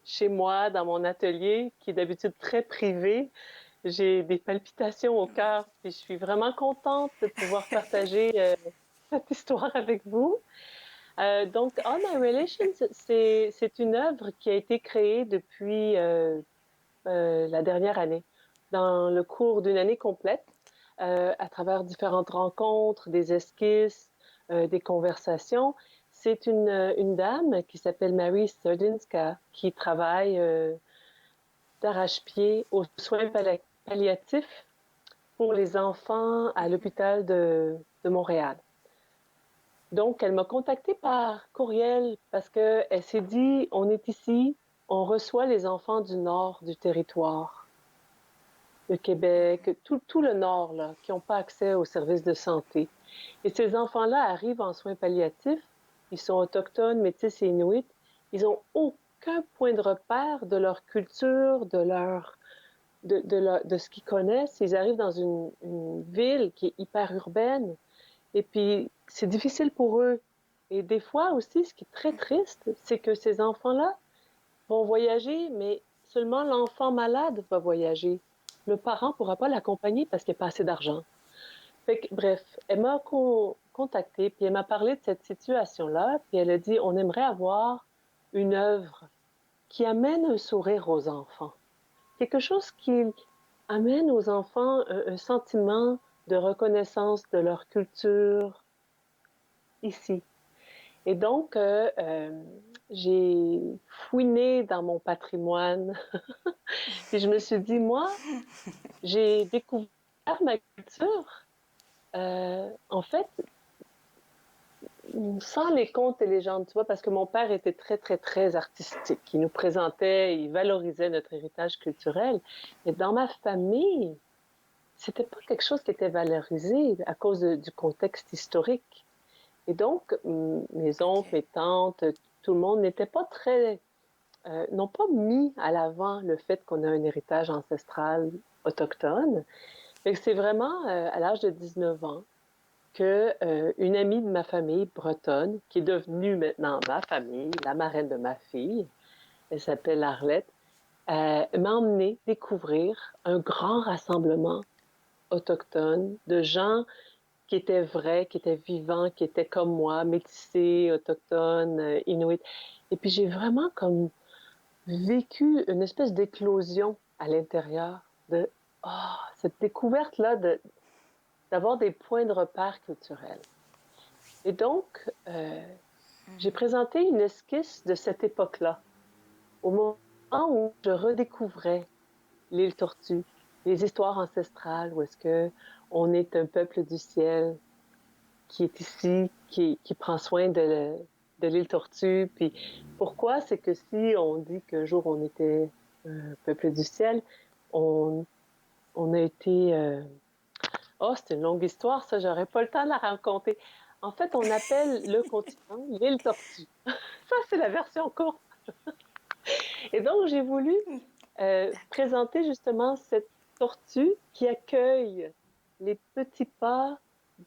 [SPEAKER 10] chez moi, dans mon atelier, qui est d'habitude très privé, j'ai des palpitations au cœur, puis je suis vraiment contente de pouvoir partager cette histoire avec vous. Donc, All My Relations, c'est une œuvre qui a été créée depuis la dernière année, dans le cours d'une année complète, à travers différentes rencontres, des esquisses, des conversations. C'est une dame qui s'appelle Mary Sturdinska qui travaille d'arrache-pied aux soins palliatifs pour les enfants à l'hôpital de Montréal. Donc, elle m'a contactée par courriel parce qu'elle s'est dit, on est ici, on reçoit les enfants du nord du territoire, le Québec, tout le nord, là, qui n'ont pas accès aux services de santé. Et ces enfants-là arrivent en soins palliatifs, ils sont autochtones, métis et inuits, ils n'ont aucun point de repère de leur culture, de ce qu'ils connaissent. Ils arrivent dans une ville qui est hyper urbaine Et puis, c'est difficile pour eux. Et des fois aussi, ce qui est très triste, c'est que ces enfants-là vont voyager, mais seulement l'enfant malade va voyager. Le parent ne pourra pas l'accompagner parce qu'il n'y a pas assez d'argent. Fait que, bref, elle m'a contactée, puis elle m'a parlé de cette situation-là, puis elle a dit, on aimerait avoir une œuvre qui amène un sourire aux enfants. Quelque chose qui amène aux enfants un sentiment de reconnaissance de leur culture ici. Et donc, j'ai fouiné dans mon patrimoine, puis je me suis dit, moi, j'ai découvert ma culture, en fait, sans les contes et légendes, tu vois, parce que mon père était très, très, très artistique. Il nous présentait, il valorisait notre héritage culturel. Mais dans ma famille, c'était pas quelque chose qui était valorisé à cause du contexte historique. Et donc, mes oncles, mes tantes, tout le monde n'était pas très... n'ont pas mis à l'avant le fait qu'on a un héritage ancestral autochtone. Mais c'est vraiment à l'âge de 19 ans que une amie de ma famille bretonne, qui est devenue maintenant ma famille, la marraine de ma fille, elle s'appelle Arlette, m'a emmenée découvrir un grand rassemblement autochtone de gens qui étaient vrais, qui étaient vivants, qui étaient comme moi, métissés, autochtones, inuits. Et puis j'ai vraiment comme vécu une espèce d'éclosion à l'intérieur de cette découverte-là d'avoir des points de repère culturels. Et donc, j'ai présenté une esquisse de cette époque-là, au moment où je redécouvrais l'île Tortue, les histoires ancestrales, où est-ce qu'on est un peuple du ciel qui est ici, qui prend soin de l'île Tortue. Puis pourquoi? C'est que si on dit qu'un jour on était un peuple du ciel, on a été... c'est une longue histoire, ça, j'aurais pas le temps de la raconter. En fait, on appelle le continent l'île Tortue. Ça, c'est la version courte. Et donc, j'ai voulu présenter justement cette tortue qui accueille les petits pas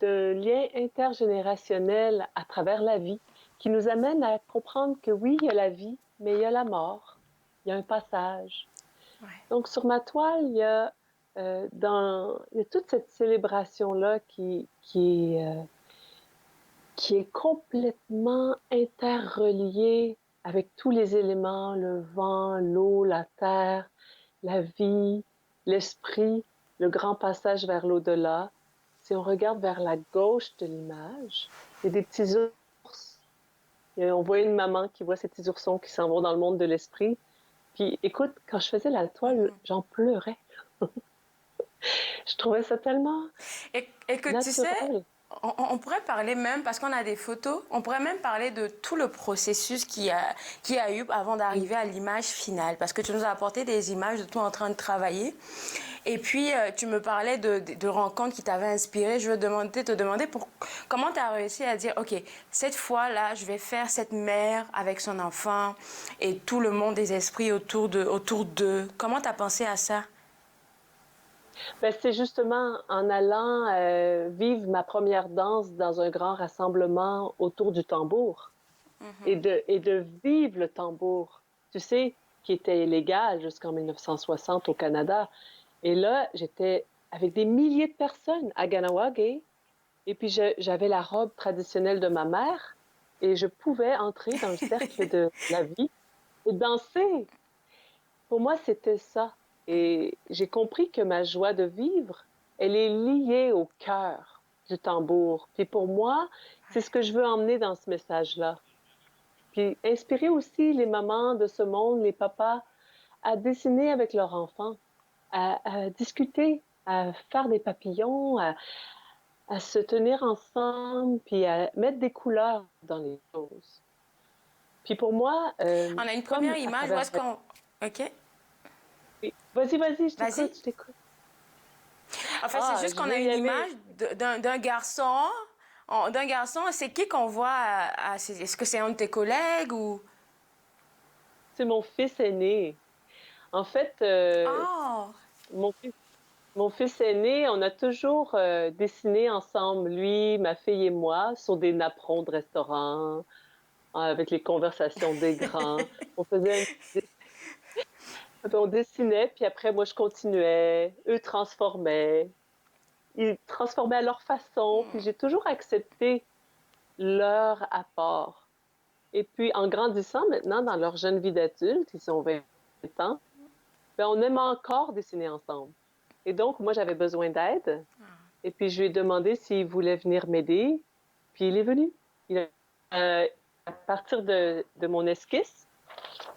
[SPEAKER 10] de liens intergénérationnels à travers la vie, qui nous amène à comprendre que oui, il y a la vie, mais il y a la mort, il y a un passage. Ouais. Donc, sur ma toile, il y a toute cette célébration-là qui est complètement interreliée avec tous les éléments, le vent, l'eau, la terre, la vie, l'esprit, le grand passage vers l'au-delà. Si on regarde vers la gauche de l'image, il y a des petits ours. On voit une maman qui voit ces petits oursons qui s'en vont dans le monde de l'esprit. Puis écoute, quand je faisais la toile, j'en pleurais. Je trouvais ça tellement
[SPEAKER 3] et que naturel. Tu sais, on pourrait parler même, parce qu'on a des photos, on pourrait même parler de tout le processus qu'il y a eu avant d'arriver à l'image finale. Parce que tu nous as apporté des images de toi en train de travailler. Et puis, tu me parlais de rencontres qui t'avaient inspiré. Je veux te demander comment tu as réussi à dire, OK, cette fois-là, je vais faire cette mère avec son enfant et tout le monde des esprits autour d'eux. Comment tu as pensé à ça?
[SPEAKER 10] Ben, c'est justement en allant vivre ma première danse dans un grand rassemblement autour du tambour et de vivre le tambour, tu sais, qui était illégal jusqu'en 1960 au Canada. Et là, j'étais avec des milliers de personnes à Ganawagé et puis j'avais la robe traditionnelle de ma mère et je pouvais entrer dans le cercle de la vie et danser. Pour moi, c'était ça. Et j'ai compris que ma joie de vivre, elle est liée au cœur du tambour. Puis pour moi, c'est ce que je veux emmener dans ce message-là. Puis inspirer aussi les mamans de ce monde, les papas, à dessiner avec leurs enfants, à discuter, à faire des papillons, à se tenir ensemble, puis à mettre des couleurs dans les choses. Puis pour moi...
[SPEAKER 3] on a une première image, où est-ce qu'on... OK.
[SPEAKER 10] Vas-y, je t'écoute.
[SPEAKER 3] En fait, c'est juste qu'on a une image d'un garçon. C'est qui qu'on voit? Est-ce que c'est un de tes collègues ou... C'est
[SPEAKER 10] mon fils aîné. En fait, mon fils... mon fils aîné, on a toujours dessiné ensemble, lui, ma fille et moi, sur des napperons de restaurant, avec les conversations des grands. On faisait on dessinait, puis après, moi, je continuais. Eux transformaient. Ils transformaient à leur façon, puis j'ai toujours accepté leur apport. Et puis, en grandissant maintenant, dans leur jeune vie d'adulte, ils ont 20 ans, ben, on aime encore dessiner ensemble. Et donc, moi, j'avais besoin d'aide. Et puis, je lui ai demandé s'il voulait venir m'aider. Puis, il est venu. À partir de mon esquisse,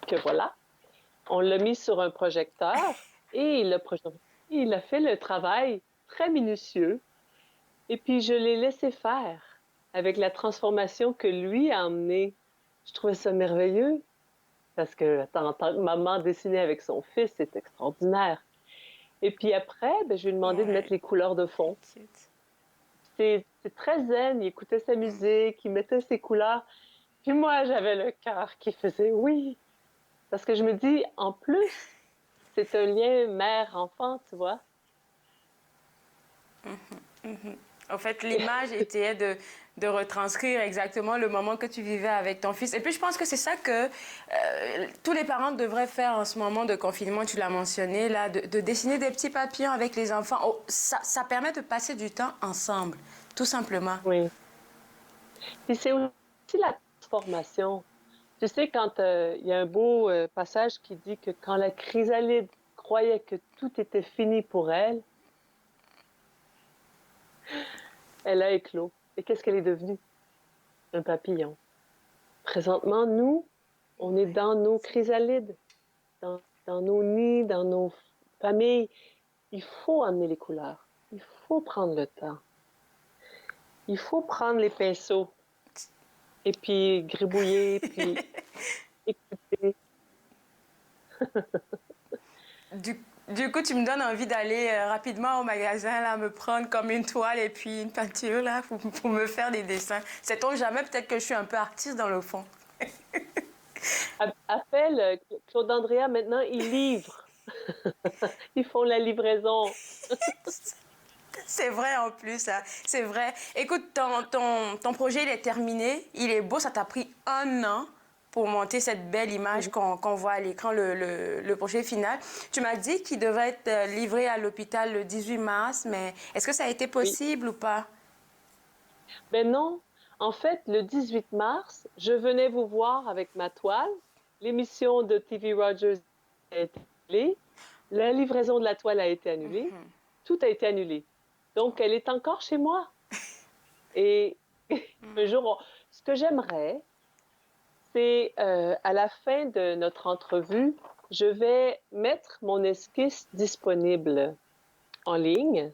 [SPEAKER 10] que voilà, on l'a mis sur un projecteur et il a fait le travail très minutieux. Et puis, je l'ai laissé faire avec la transformation que lui a emmenée. Je trouvais ça merveilleux parce que, en tant que maman, dessiner avec son fils, c'est extraordinaire. Et puis après, ben, je lui ai demandé de mettre les couleurs de fond. C'est très zen, il écoutait sa musique, il mettait ses couleurs. Puis moi, j'avais le cœur qui faisait oui. Parce que je me dis, en plus, c'est un lien mère-enfant, tu vois.
[SPEAKER 3] En fait, l'image était de retranscrire exactement le moment que tu vivais avec ton fils. Et puis, je pense que c'est ça que tous les parents devraient faire en ce moment de confinement, tu l'as mentionné, là, de dessiner des petits papillons avec les enfants. Oh, ça permet de passer du temps ensemble, tout simplement.
[SPEAKER 10] Oui. Puis c'est aussi la transformation. Tu sais, quand il y a un beau passage qui dit que quand la chrysalide croyait que tout était fini pour elle, elle a éclos. Et qu'est-ce qu'elle est devenue? Un papillon. Présentement, nous, on est dans nos chrysalides, dans nos nids, dans nos familles. Il faut amener les couleurs. Il faut prendre le temps. Il faut prendre les pinceaux et puis gribouiller, puis écouter.
[SPEAKER 3] Du coup, tu me donnes envie d'aller rapidement au magasin, là, me prendre comme une toile et puis une peinture, là, pour me faire des dessins. Sait-on jamais, peut-être que je suis un peu artiste dans le fond.
[SPEAKER 10] Appelle Claude Andrea, maintenant, ils livrent. Ils font la livraison.
[SPEAKER 3] C'est vrai en plus, hein. C'est vrai. Écoute, ton projet, il est terminé, il est beau, ça t'a pris 1 an pour monter cette belle image qu'on voit à l'écran, le projet final. Tu m'as dit qu'il devait être livré à l'hôpital le 18 mars, mais est-ce que ça a été possible ou pas?
[SPEAKER 10] Ben non. En fait, le 18 mars, je venais vous voir avec ma toile. L'émission de TV Rogers a été annulée. La livraison de la toile a été annulée. Tout a été annulé. Donc, elle est encore chez moi. Et un jour, ce que j'aimerais, c'est à la fin de notre entrevue, je vais mettre mon esquisse disponible en ligne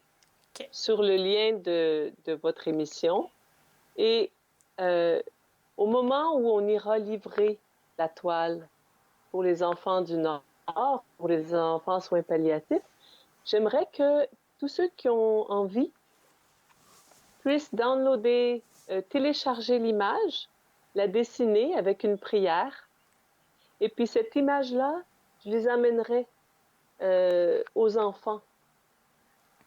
[SPEAKER 10] sur le lien de votre émission. Et au moment où on ira livrer la toile pour les enfants du Nord, pour les enfants en soins palliatifs, j'aimerais que tous ceux qui ont envie puissent downloader, télécharger l'image, la dessiner avec une prière. Et puis cette image-là, je les amènerai aux enfants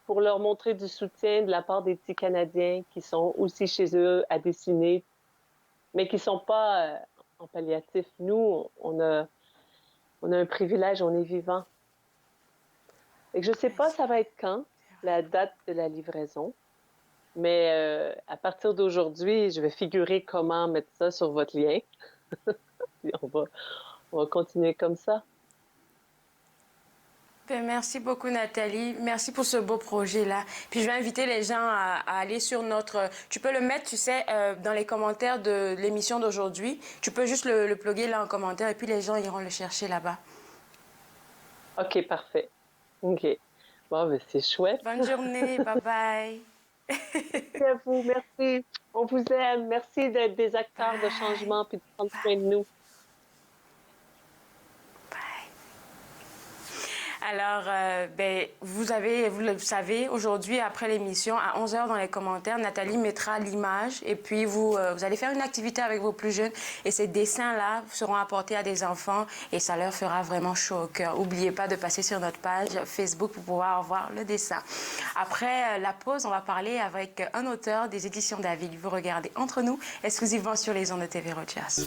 [SPEAKER 10] pour leur montrer du soutien de la part des petits Canadiens qui sont aussi chez eux à dessiner, mais qui ne sont pas en palliatif. Nous, on a un privilège, on est vivant. Et je ne sais pas ça va être quand, la date de la livraison, mais à partir d'aujourd'hui, je vais figurer comment mettre ça sur votre lien. on va continuer comme ça.
[SPEAKER 3] Ben, merci beaucoup, Nathalie. Merci pour ce beau projet-là. Puis je vais inviter les gens à aller sur notre... Tu peux le mettre, tu sais, dans les commentaires de l'émission d'aujourd'hui. Tu peux juste le plugger là en commentaire et puis les gens iront le chercher là-bas.
[SPEAKER 10] OK, parfait. OK. Bon, ben c'est chouette.
[SPEAKER 3] Bonne journée. Bye-bye.
[SPEAKER 10] Merci à vous. Merci. On vous aime. Merci d'être des acteurs de changement puis de prendre soin de nous.
[SPEAKER 3] Alors, vous le savez, aujourd'hui, après l'émission, à 11h dans les commentaires, Nathalie mettra l'image et puis vous allez faire une activité avec vos plus jeunes et ces dessins-là seront apportés à des enfants et ça leur fera vraiment chaud au cœur. N'oubliez pas de passer sur notre page Facebook pour pouvoir voir le dessin. Après la pause, on va parler avec un auteur des éditions David. Vous regardez Entre nous, exclusivement sur les ondes de TV Rogers.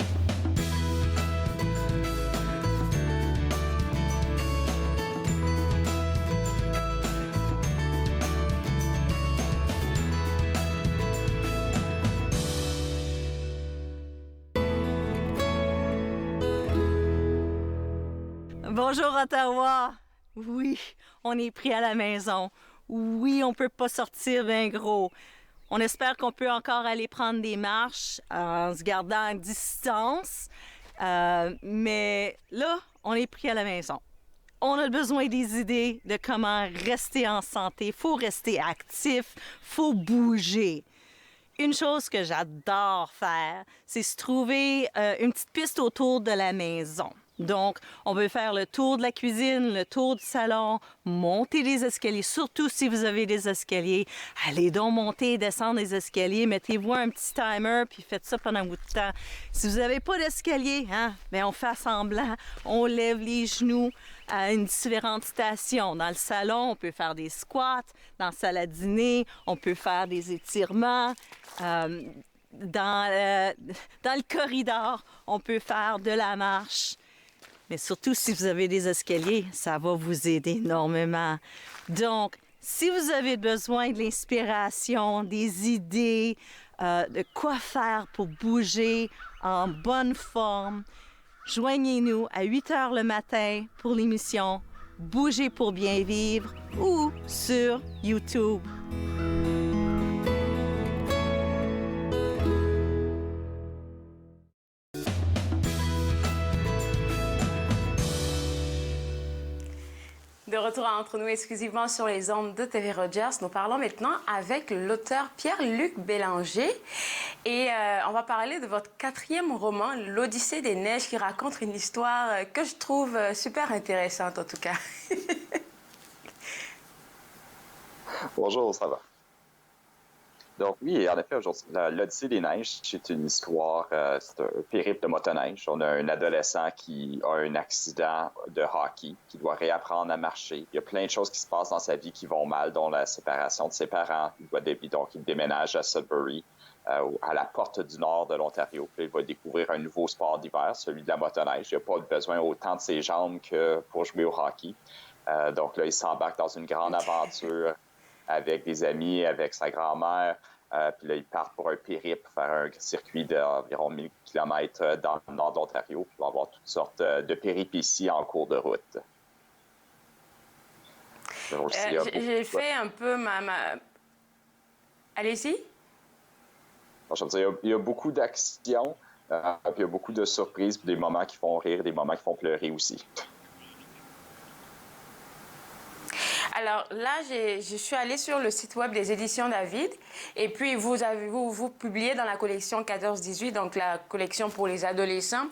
[SPEAKER 11] Bonjour Ottawa! Oui, on est pris à la maison. Oui, on ne peut pas sortir bien gros. On espère qu'on peut encore aller prendre des marches en se gardant à distance. Mais là, on est pris à la maison. On a besoin des idées de comment rester en santé. Il faut rester actif, il faut bouger. Une chose que j'adore faire, c'est se trouver une petite piste autour de la maison. Donc, on peut faire le tour de la cuisine, le tour du salon, monter les escaliers, surtout si vous avez des escaliers. Allez donc monter et descendre les escaliers, mettez-vous un petit timer, puis faites ça pendant un bout de temps. Si vous n'avez pas d'escalier, bien, on fait semblant, on lève les genoux à une différente station. Dans le salon, on peut faire des squats. Dans la salle à dîner, on peut faire des étirements. Dans le corridor, on peut faire de la marche. Mais surtout, si vous avez des escaliers, ça va vous aider énormément. Donc, si vous avez besoin de l'inspiration, des idées, de quoi faire pour bouger en bonne forme, joignez-nous à 8 h le matin pour l'émission Bouger pour bien vivre ou sur YouTube.
[SPEAKER 3] De retour Entre nous exclusivement sur les ondes de TV Rogers, nous parlons maintenant avec l'auteur Pierre-Luc Bélanger et on va parler de votre 4e roman, L'Odyssée des Neiges, qui raconte une histoire que je trouve super intéressante en tout cas.
[SPEAKER 12] Bonjour, ça va? Donc oui, en effet, aujourd'hui, l'Odyssée des Neiges, c'est une histoire, c'est un périple de motoneige. On a un adolescent qui a un accident de hockey, qui doit réapprendre à marcher. Il y a plein de choses qui se passent dans sa vie qui vont mal, dont la séparation de ses parents. Donc, il déménage à Sudbury, à la porte du nord de l'Ontario. Puis il va découvrir un nouveau sport d'hiver, celui de la motoneige. Il n'a pas besoin autant de ses jambes que pour jouer au hockey. Donc là, il s'embarque dans une grande aventure avec des amis, avec sa grand-mère. Puis là, ils partent pour un périple, faire un circuit d'environ 1000 km dans le nord de l'Ontario. Puis il va y avoir toutes sortes de péripéties en cours de route.
[SPEAKER 3] J'ai fait un peu Allez-y.
[SPEAKER 12] Je veux dire, il y a beaucoup d'actions, puis il y a beaucoup de surprises, puis des moments qui font rire, des moments qui font pleurer aussi.
[SPEAKER 3] Alors là, je suis allée sur le site web des éditions David et puis vous publiez dans la collection 14-18, donc la collection pour les adolescents.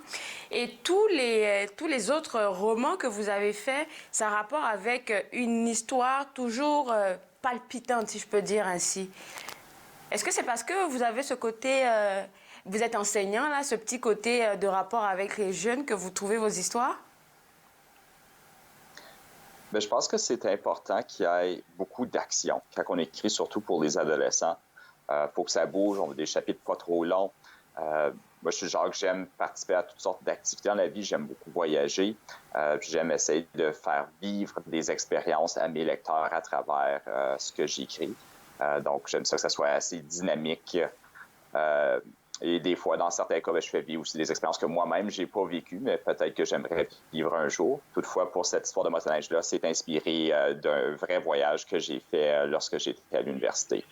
[SPEAKER 3] Et tous les autres romans que vous avez faits, ça a rapport avec une histoire toujours palpitante, si je peux dire ainsi. Est-ce que c'est parce que vous avez ce côté, vous êtes enseignant, là, ce petit côté de rapport avec les jeunes que vous trouvez vos histoires?
[SPEAKER 12] Bien, je pense que c'est important qu'il y ait beaucoup d'action quand on écrit, surtout pour les adolescents. Faut que ça bouge, on veut des chapitres pas trop longs. Moi, je suis le genre que j'aime participer à toutes sortes d'activités dans la vie. J'aime beaucoup voyager. J'aime essayer de faire vivre des expériences à mes lecteurs à travers ce que j'écris. Donc, j'aime ça que ça soit assez dynamique. Et des fois, dans certains cas, je fais vivre aussi des expériences que moi-même, je n'ai pas vécues, mais peut-être que j'aimerais vivre un jour. Toutefois, pour cette histoire de motoneige-là, c'est inspiré d'un vrai voyage que j'ai fait lorsque j'étais à l'université.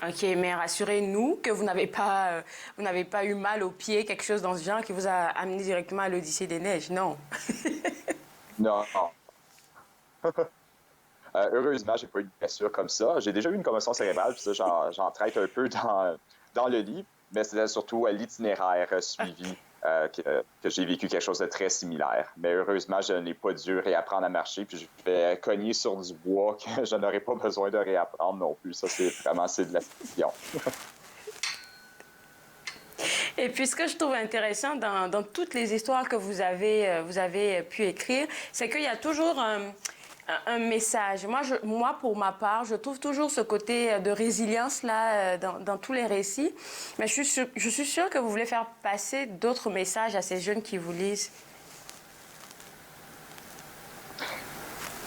[SPEAKER 3] OK, mais rassurez-nous que vous n'avez pas eu mal aux pieds, quelque chose dans ce genre qui vous a amené directement à l'Odyssée des Neiges, non?
[SPEAKER 12] Non. Heureusement, j'ai pas eu de blessure comme ça. J'ai déjà eu une commotion cérébrale, puis ça, j'en traite un peu dans le livre, mais c'était surtout à l'itinéraire suivi que j'ai vécu quelque chose de très similaire. Mais heureusement, je n'ai pas dû réapprendre à marcher, puis je vais cogner sur du bois que je n'aurais pas besoin de réapprendre non plus. Ça, c'est de la fiction.
[SPEAKER 3] Et puis, ce que je trouve intéressant dans toutes les histoires que vous avez pu écrire, c'est qu'il y a toujours un message. Moi, pour ma part, je trouve toujours ce côté de résilience là dans tous les récits. Mais je suis sûre que vous voulez faire passer d'autres messages à ces jeunes qui vous lisent.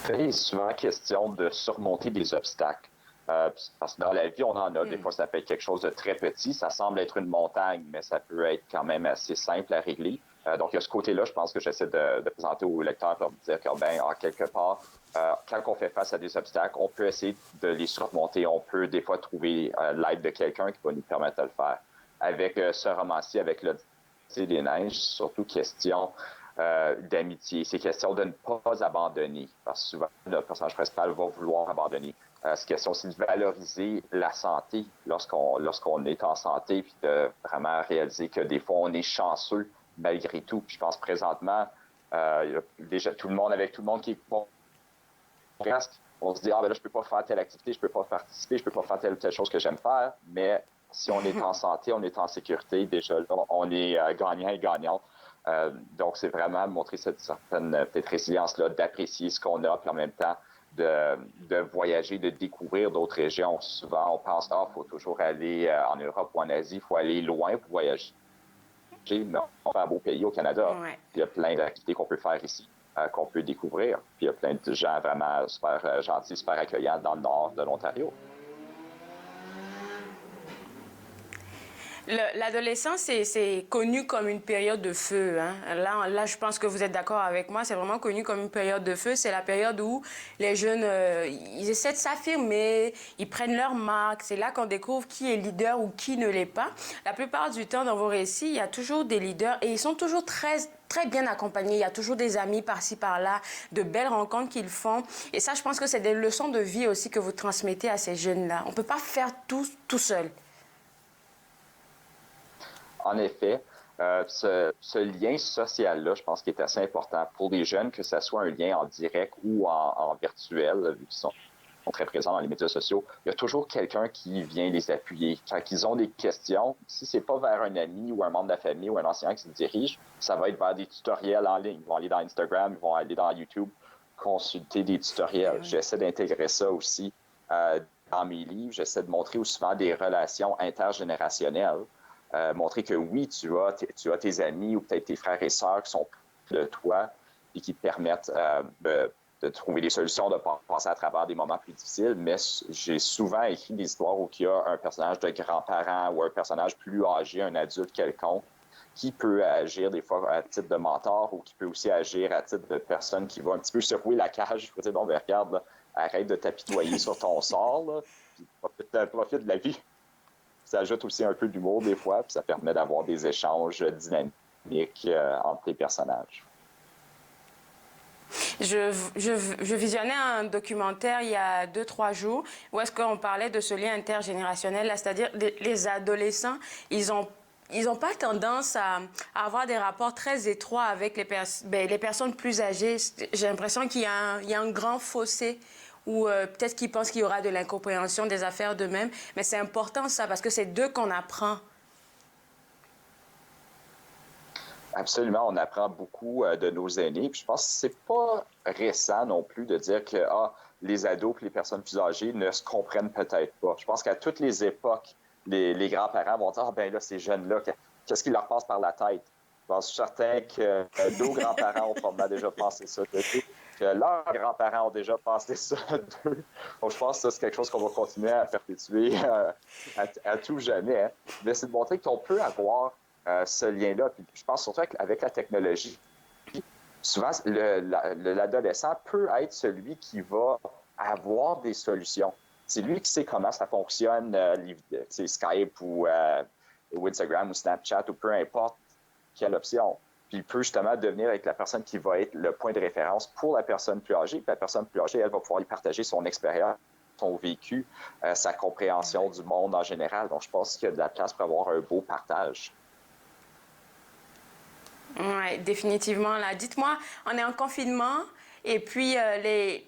[SPEAKER 12] C'est souvent question de surmonter des obstacles. Parce que dans la vie, on en a. Des fois, ça peut être quelque chose de très petit. Ça semble être une montagne, mais ça peut être quand même assez simple à régler. Donc, il y a ce côté-là, je pense que j'essaie de présenter aux lecteurs pour dire que, en quelque part, quand on fait face à des obstacles, on peut essayer de les surmonter. On peut, des fois, trouver l'aide de quelqu'un qui va nous permettre de le faire. Avec ce roman-ci, avec l'Odyssée des neiges, surtout question d'amitié. C'est question de ne pas abandonner. Parce que souvent, le personnage principal va vouloir abandonner. C'est question aussi de valoriser la santé lorsqu'on est en santé, puis de vraiment réaliser que des fois, on est chanceux malgré tout. Puis je pense présentement, déjà tout le monde qui est bon, on se dit, ben là, je peux pas faire telle activité, je peux pas participer, je peux pas faire telle ou telle chose que j'aime faire, mais si on est en santé, on est en sécurité, déjà là, on est gagnant et gagnant. Donc, c'est vraiment montrer cette certaine peut-être résilience-là, d'apprécier ce qu'on a, puis en même temps, de voyager, de découvrir d'autres régions. Souvent, on pense, faut toujours aller en Europe ou en Asie, il faut aller loin pour voyager. Mais on fait un beau pays au Canada.
[SPEAKER 3] Ouais.
[SPEAKER 12] Il y a plein d'activités qu'on peut faire ici, qu'on peut découvrir. Puis il y a plein de gens vraiment super gentils, super accueillants dans le nord de l'Ontario.
[SPEAKER 3] L'adolescence, c'est connu comme une période de feu. Hein? Là, je pense que vous êtes d'accord avec moi. C'est vraiment connu comme une période de feu. C'est la période où les jeunes, ils essaient de s'affirmer, ils prennent leur marque. C'est là qu'on découvre qui est leader ou qui ne l'est pas. La plupart du temps, dans vos récits, il y a toujours des leaders et ils sont toujours très bien accompagnés. Il y a toujours des amis par-ci, par-là, de belles rencontres qu'ils font. Et ça, je pense que c'est des leçons de vie aussi que vous transmettez à ces jeunes-là. On ne peut pas faire tout seul.
[SPEAKER 12] En effet, ce lien social-là, je pense qu'il est assez important pour les jeunes, que ce soit un lien en direct ou en virtuel, vu qu'ils sont très présents dans les médias sociaux. Il y a toujours quelqu'un qui vient les appuyer. Quand ils ont des questions, si ce n'est pas vers un ami ou un membre de la famille ou un enseignant qui se dirige, ça va être vers des tutoriels en ligne. Ils vont aller dans Instagram, ils vont aller dans YouTube, consulter des tutoriels. J'essaie d'intégrer ça aussi dans mes livres. J'essaie de montrer aussi souvent des relations intergénérationnelles. Montrer que oui, tu as tes amis ou peut-être tes frères et sœurs qui sont plus de toi et qui te permettent de trouver des solutions, de passer à travers des moments plus difficiles. Mais j'ai souvent écrit des histoires où il y a un personnage de grand-parent ou un personnage plus âgé, un adulte quelconque, qui peut agir des fois à titre de mentor ou qui peut aussi agir à titre de personne qui va un petit peu secouer la cage. Il faut dire, ben, regarde, là, arrête de t'apitoyer sur ton sort, là, puis profite de la vie. Ça ajoute aussi un peu d'humour des fois, puis ça permet d'avoir des échanges dynamiques entre les personnages.
[SPEAKER 3] Je visionnais un documentaire il y a 2-3 jours où est-ce qu'on parlait de ce lien intergénérationnel, c'est-à-dire les adolescents, ils ont pas tendance à avoir des rapports très étroits avec les personnes plus âgées. J'ai l'impression qu'il y a un grand fossé ou peut-être qu'ils pensent qu'il y aura de l'incompréhension des affaires d'eux-mêmes. Mais c'est important ça, parce que c'est d'eux qu'on apprend.
[SPEAKER 12] Absolument, on apprend beaucoup de nos aînés. Puis je pense que c'est pas récent non plus de dire que les ados et les personnes plus âgées ne se comprennent peut-être pas. Je pense qu'à toutes les époques, les grands-parents vont dire ben là, ces jeunes-là, qu'est-ce qui leur passe par la tête? Je suis certain que nos grands-parents ont probablement déjà pensé ça de tout. Que leurs grands-parents ont déjà pensé ça d'eux. Donc, je pense que ça, c'est quelque chose qu'on va continuer à perpétuer à tout jamais. Hein. Mais c'est de montrer qu'on peut avoir ce lien-là. Puis, je pense surtout avec la technologie. Souvent, l'adolescent peut être celui qui va avoir des solutions. C'est lui qui sait comment ça fonctionne, Skype ou Instagram ou Snapchat ou peu importe quelle option. Puis il peut justement devenir avec la personne qui va être le point de référence pour la personne plus âgée. Puis la personne plus âgée, elle va pouvoir lui partager son expérience, son vécu, sa compréhension du monde en général. Donc je pense qu'il y a de la place pour avoir un beau partage.
[SPEAKER 3] Oui, définitivement. Là. Dites-moi, on est en confinement et puis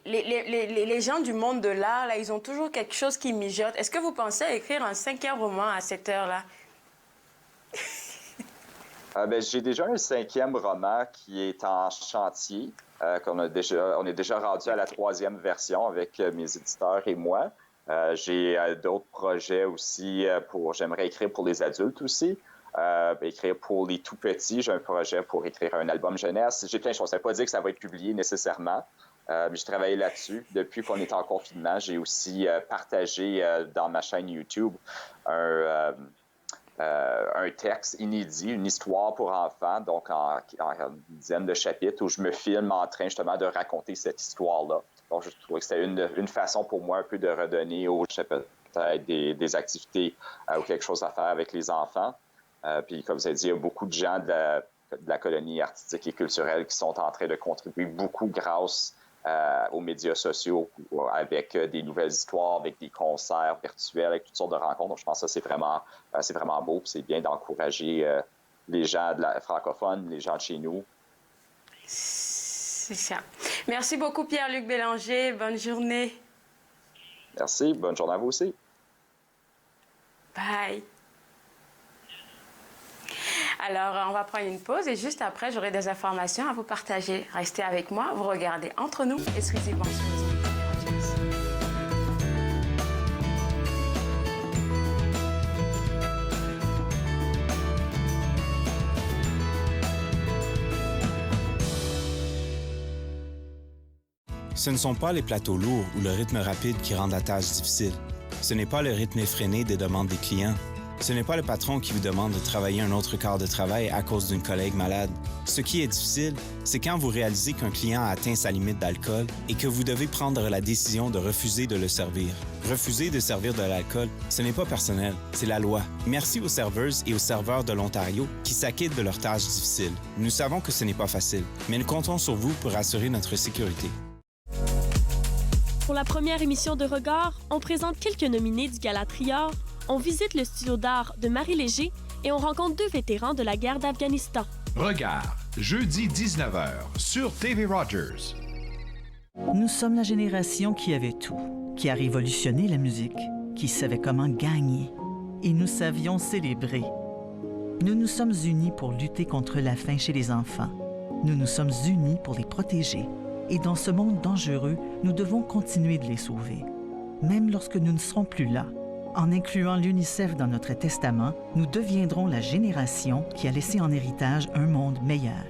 [SPEAKER 3] les gens du monde de l'art, là, ils ont toujours quelque chose qui mijote. Est-ce que vous pensez à écrire un 5e roman à cette heure-là?
[SPEAKER 12] J'ai déjà un 5e roman qui est en chantier. On est déjà rendu à la 3e version avec mes éditeurs et moi. J'ai d'autres projets aussi j'aimerais écrire pour les adultes aussi. Écrire pour les tout petits. J'ai un projet pour écrire un album jeunesse. J'ai plein de choses. Ça ne veut pas dire que ça va être publié nécessairement. Mais j'ai travaillé là-dessus. Depuis qu'on est en confinement, j'ai aussi partagé dans ma chaîne YouTube un texte inédit, une histoire pour enfants, donc en une dizaine de chapitres où je me filme en train justement de raconter cette histoire-là. Donc, je trouvais que c'était une façon pour moi un peu de redonner aux peut-être des activités ou quelque chose à faire avec les enfants. Puis, comme ça dit, il y a beaucoup de gens de la colonie artistique et culturelle qui sont en train de contribuer beaucoup grâce aux médias sociaux avec des nouvelles histoires, avec des concerts virtuels, avec toutes sortes de rencontres. Donc, je pense que ça, c'est vraiment beau. Puis c'est bien d'encourager les gens francophones, les gens de chez nous.
[SPEAKER 3] C'est ça. Merci beaucoup, Pierre-Luc Bélanger. Bonne journée.
[SPEAKER 12] Merci. Bonne journée à vous aussi.
[SPEAKER 3] Bye. Alors, on va prendre une pause et juste après, j'aurai des informations à vous partager. Restez avec moi, vous regardez Entre nous, exclusivement sur les ondes de TV Rogers.
[SPEAKER 13] Ce ne sont pas les plateaux lourds ou le rythme rapide qui rendent la tâche difficile. Ce n'est pas le rythme effréné des demandes des clients. Ce n'est pas le patron qui vous demande de travailler un autre quart de travail à cause d'une collègue malade. Ce qui est difficile, c'est quand vous réalisez qu'un client a atteint sa limite d'alcool et que vous devez prendre la décision de refuser de le servir. Refuser de servir de l'alcool, ce n'est pas personnel, c'est la loi. Merci aux serveuses et aux serveurs de l'Ontario qui s'acquittent de leurs tâches difficiles. Nous savons que ce n'est pas facile, mais nous comptons sur vous pour assurer notre sécurité.
[SPEAKER 14] Pour la première émission de Regard, on présente quelques nominés du Gala Trior, on visite le studio d'art de Marie Léger et on rencontre 2 vétérans de la guerre d'Afghanistan.
[SPEAKER 5] Regard, jeudi 19h, sur TV Rogers.
[SPEAKER 15] Nous sommes la génération qui avait tout, qui a révolutionné la musique, qui savait comment gagner. Et nous savions célébrer. Nous nous sommes unis pour lutter contre la faim chez les enfants. Nous nous sommes unis pour les protéger. Et dans ce monde dangereux, nous devons continuer de les sauver. Même lorsque nous ne serons plus là, en incluant l'UNICEF dans notre testament, nous deviendrons la génération qui a laissé en héritage un monde meilleur.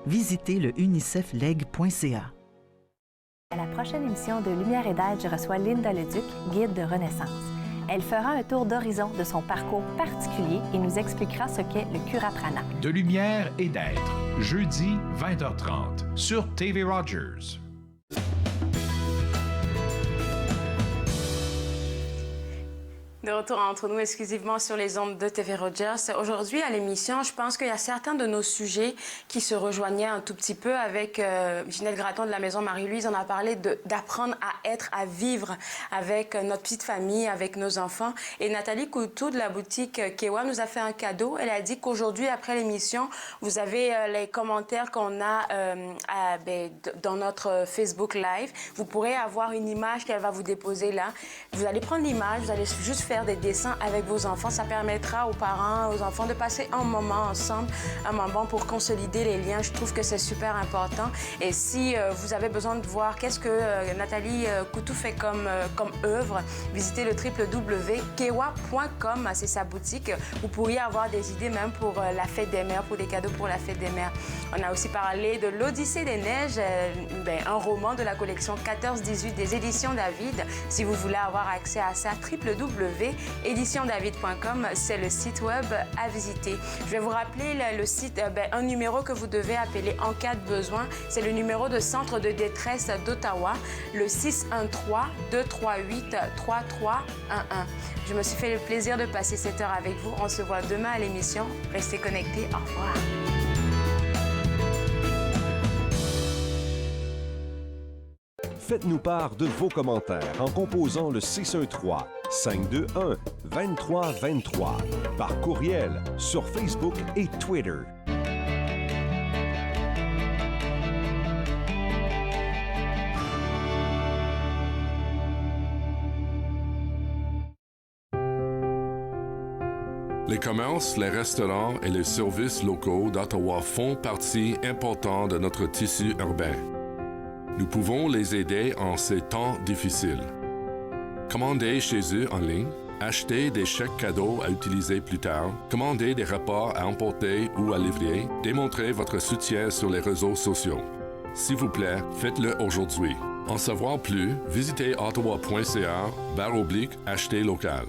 [SPEAKER 15] Visitez le unicefleg.ca.
[SPEAKER 1] À la prochaine émission de Lumière et d'aide, je reçois Linda Leduc, guide de Renaissance. Elle fera un tour d'horizon de son parcours particulier et nous expliquera ce qu'est le Curaprana.
[SPEAKER 5] De lumière et d'être, jeudi 20h30, sur TV Rogers.
[SPEAKER 3] De retour entre nous exclusivement sur les ondes de TV Rogers. Aujourd'hui, à l'émission, je pense qu'il y a certains de nos sujets qui se rejoignaient un tout petit peu avec Ginette Gratton de la Maison Marie-Louise. On a parlé d'apprendre à être, à vivre avec notre petite famille, avec nos enfants. Et Nathalie Coutou de la boutique Kewa nous a fait un cadeau. Elle a dit qu'aujourd'hui, après l'émission, vous avez les commentaires qu'on a dans notre Facebook Live. Vous pourrez avoir une image qu'elle va vous déposer là. Vous allez prendre l'image, vous allez juste faire des dessins avec vos enfants. Ça permettra aux parents, aux enfants de passer un moment ensemble, un moment pour consolider les liens. Je trouve que c'est super important. Et si vous avez besoin de voir qu'est-ce que Nathalie Coutou fait comme œuvre, visitez le www.kewa.com, c'est sa boutique. Vous pourriez avoir des idées même pour la fête des mères, pour des cadeaux pour la fête des mères. On a aussi parlé de l'Odyssée des neiges, un roman de la collection 14-18 des Éditions David. Si vous voulez avoir accès à ça, www.éditiondavid.com, c'est le site web à visiter. Je vais vous rappeler le site, un numéro que vous devez appeler en cas de besoin. C'est le numéro de centre de détresse d'Ottawa, le 613-238-3311. Je me suis fait le plaisir de passer cette heure avec vous. On se voit demain à l'émission. Restez connectés. Au revoir.
[SPEAKER 2] Faites-nous part de vos commentaires en composant le 613-521-2323 par courriel sur Facebook et Twitter.
[SPEAKER 16] Les commerces, les restaurants et les services locaux d'Ottawa font partie importante de notre tissu urbain. Nous pouvons les aider en ces temps difficiles. Commandez chez eux en ligne, achetez des chèques cadeaux à utiliser plus tard, commandez des repas à emporter ou à livrer, démontrez votre soutien sur les réseaux sociaux. S'il vous plaît, faites-le aujourd'hui. En savoir plus, visitez ottawa.ca/acheter local.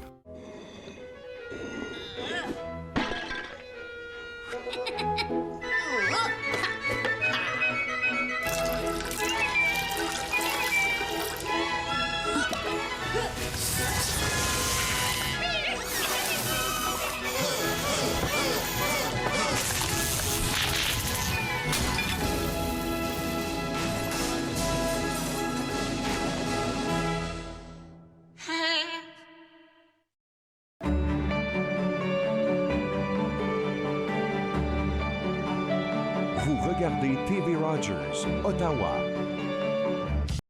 [SPEAKER 2] Vous regardez TV Rogers, Ottawa.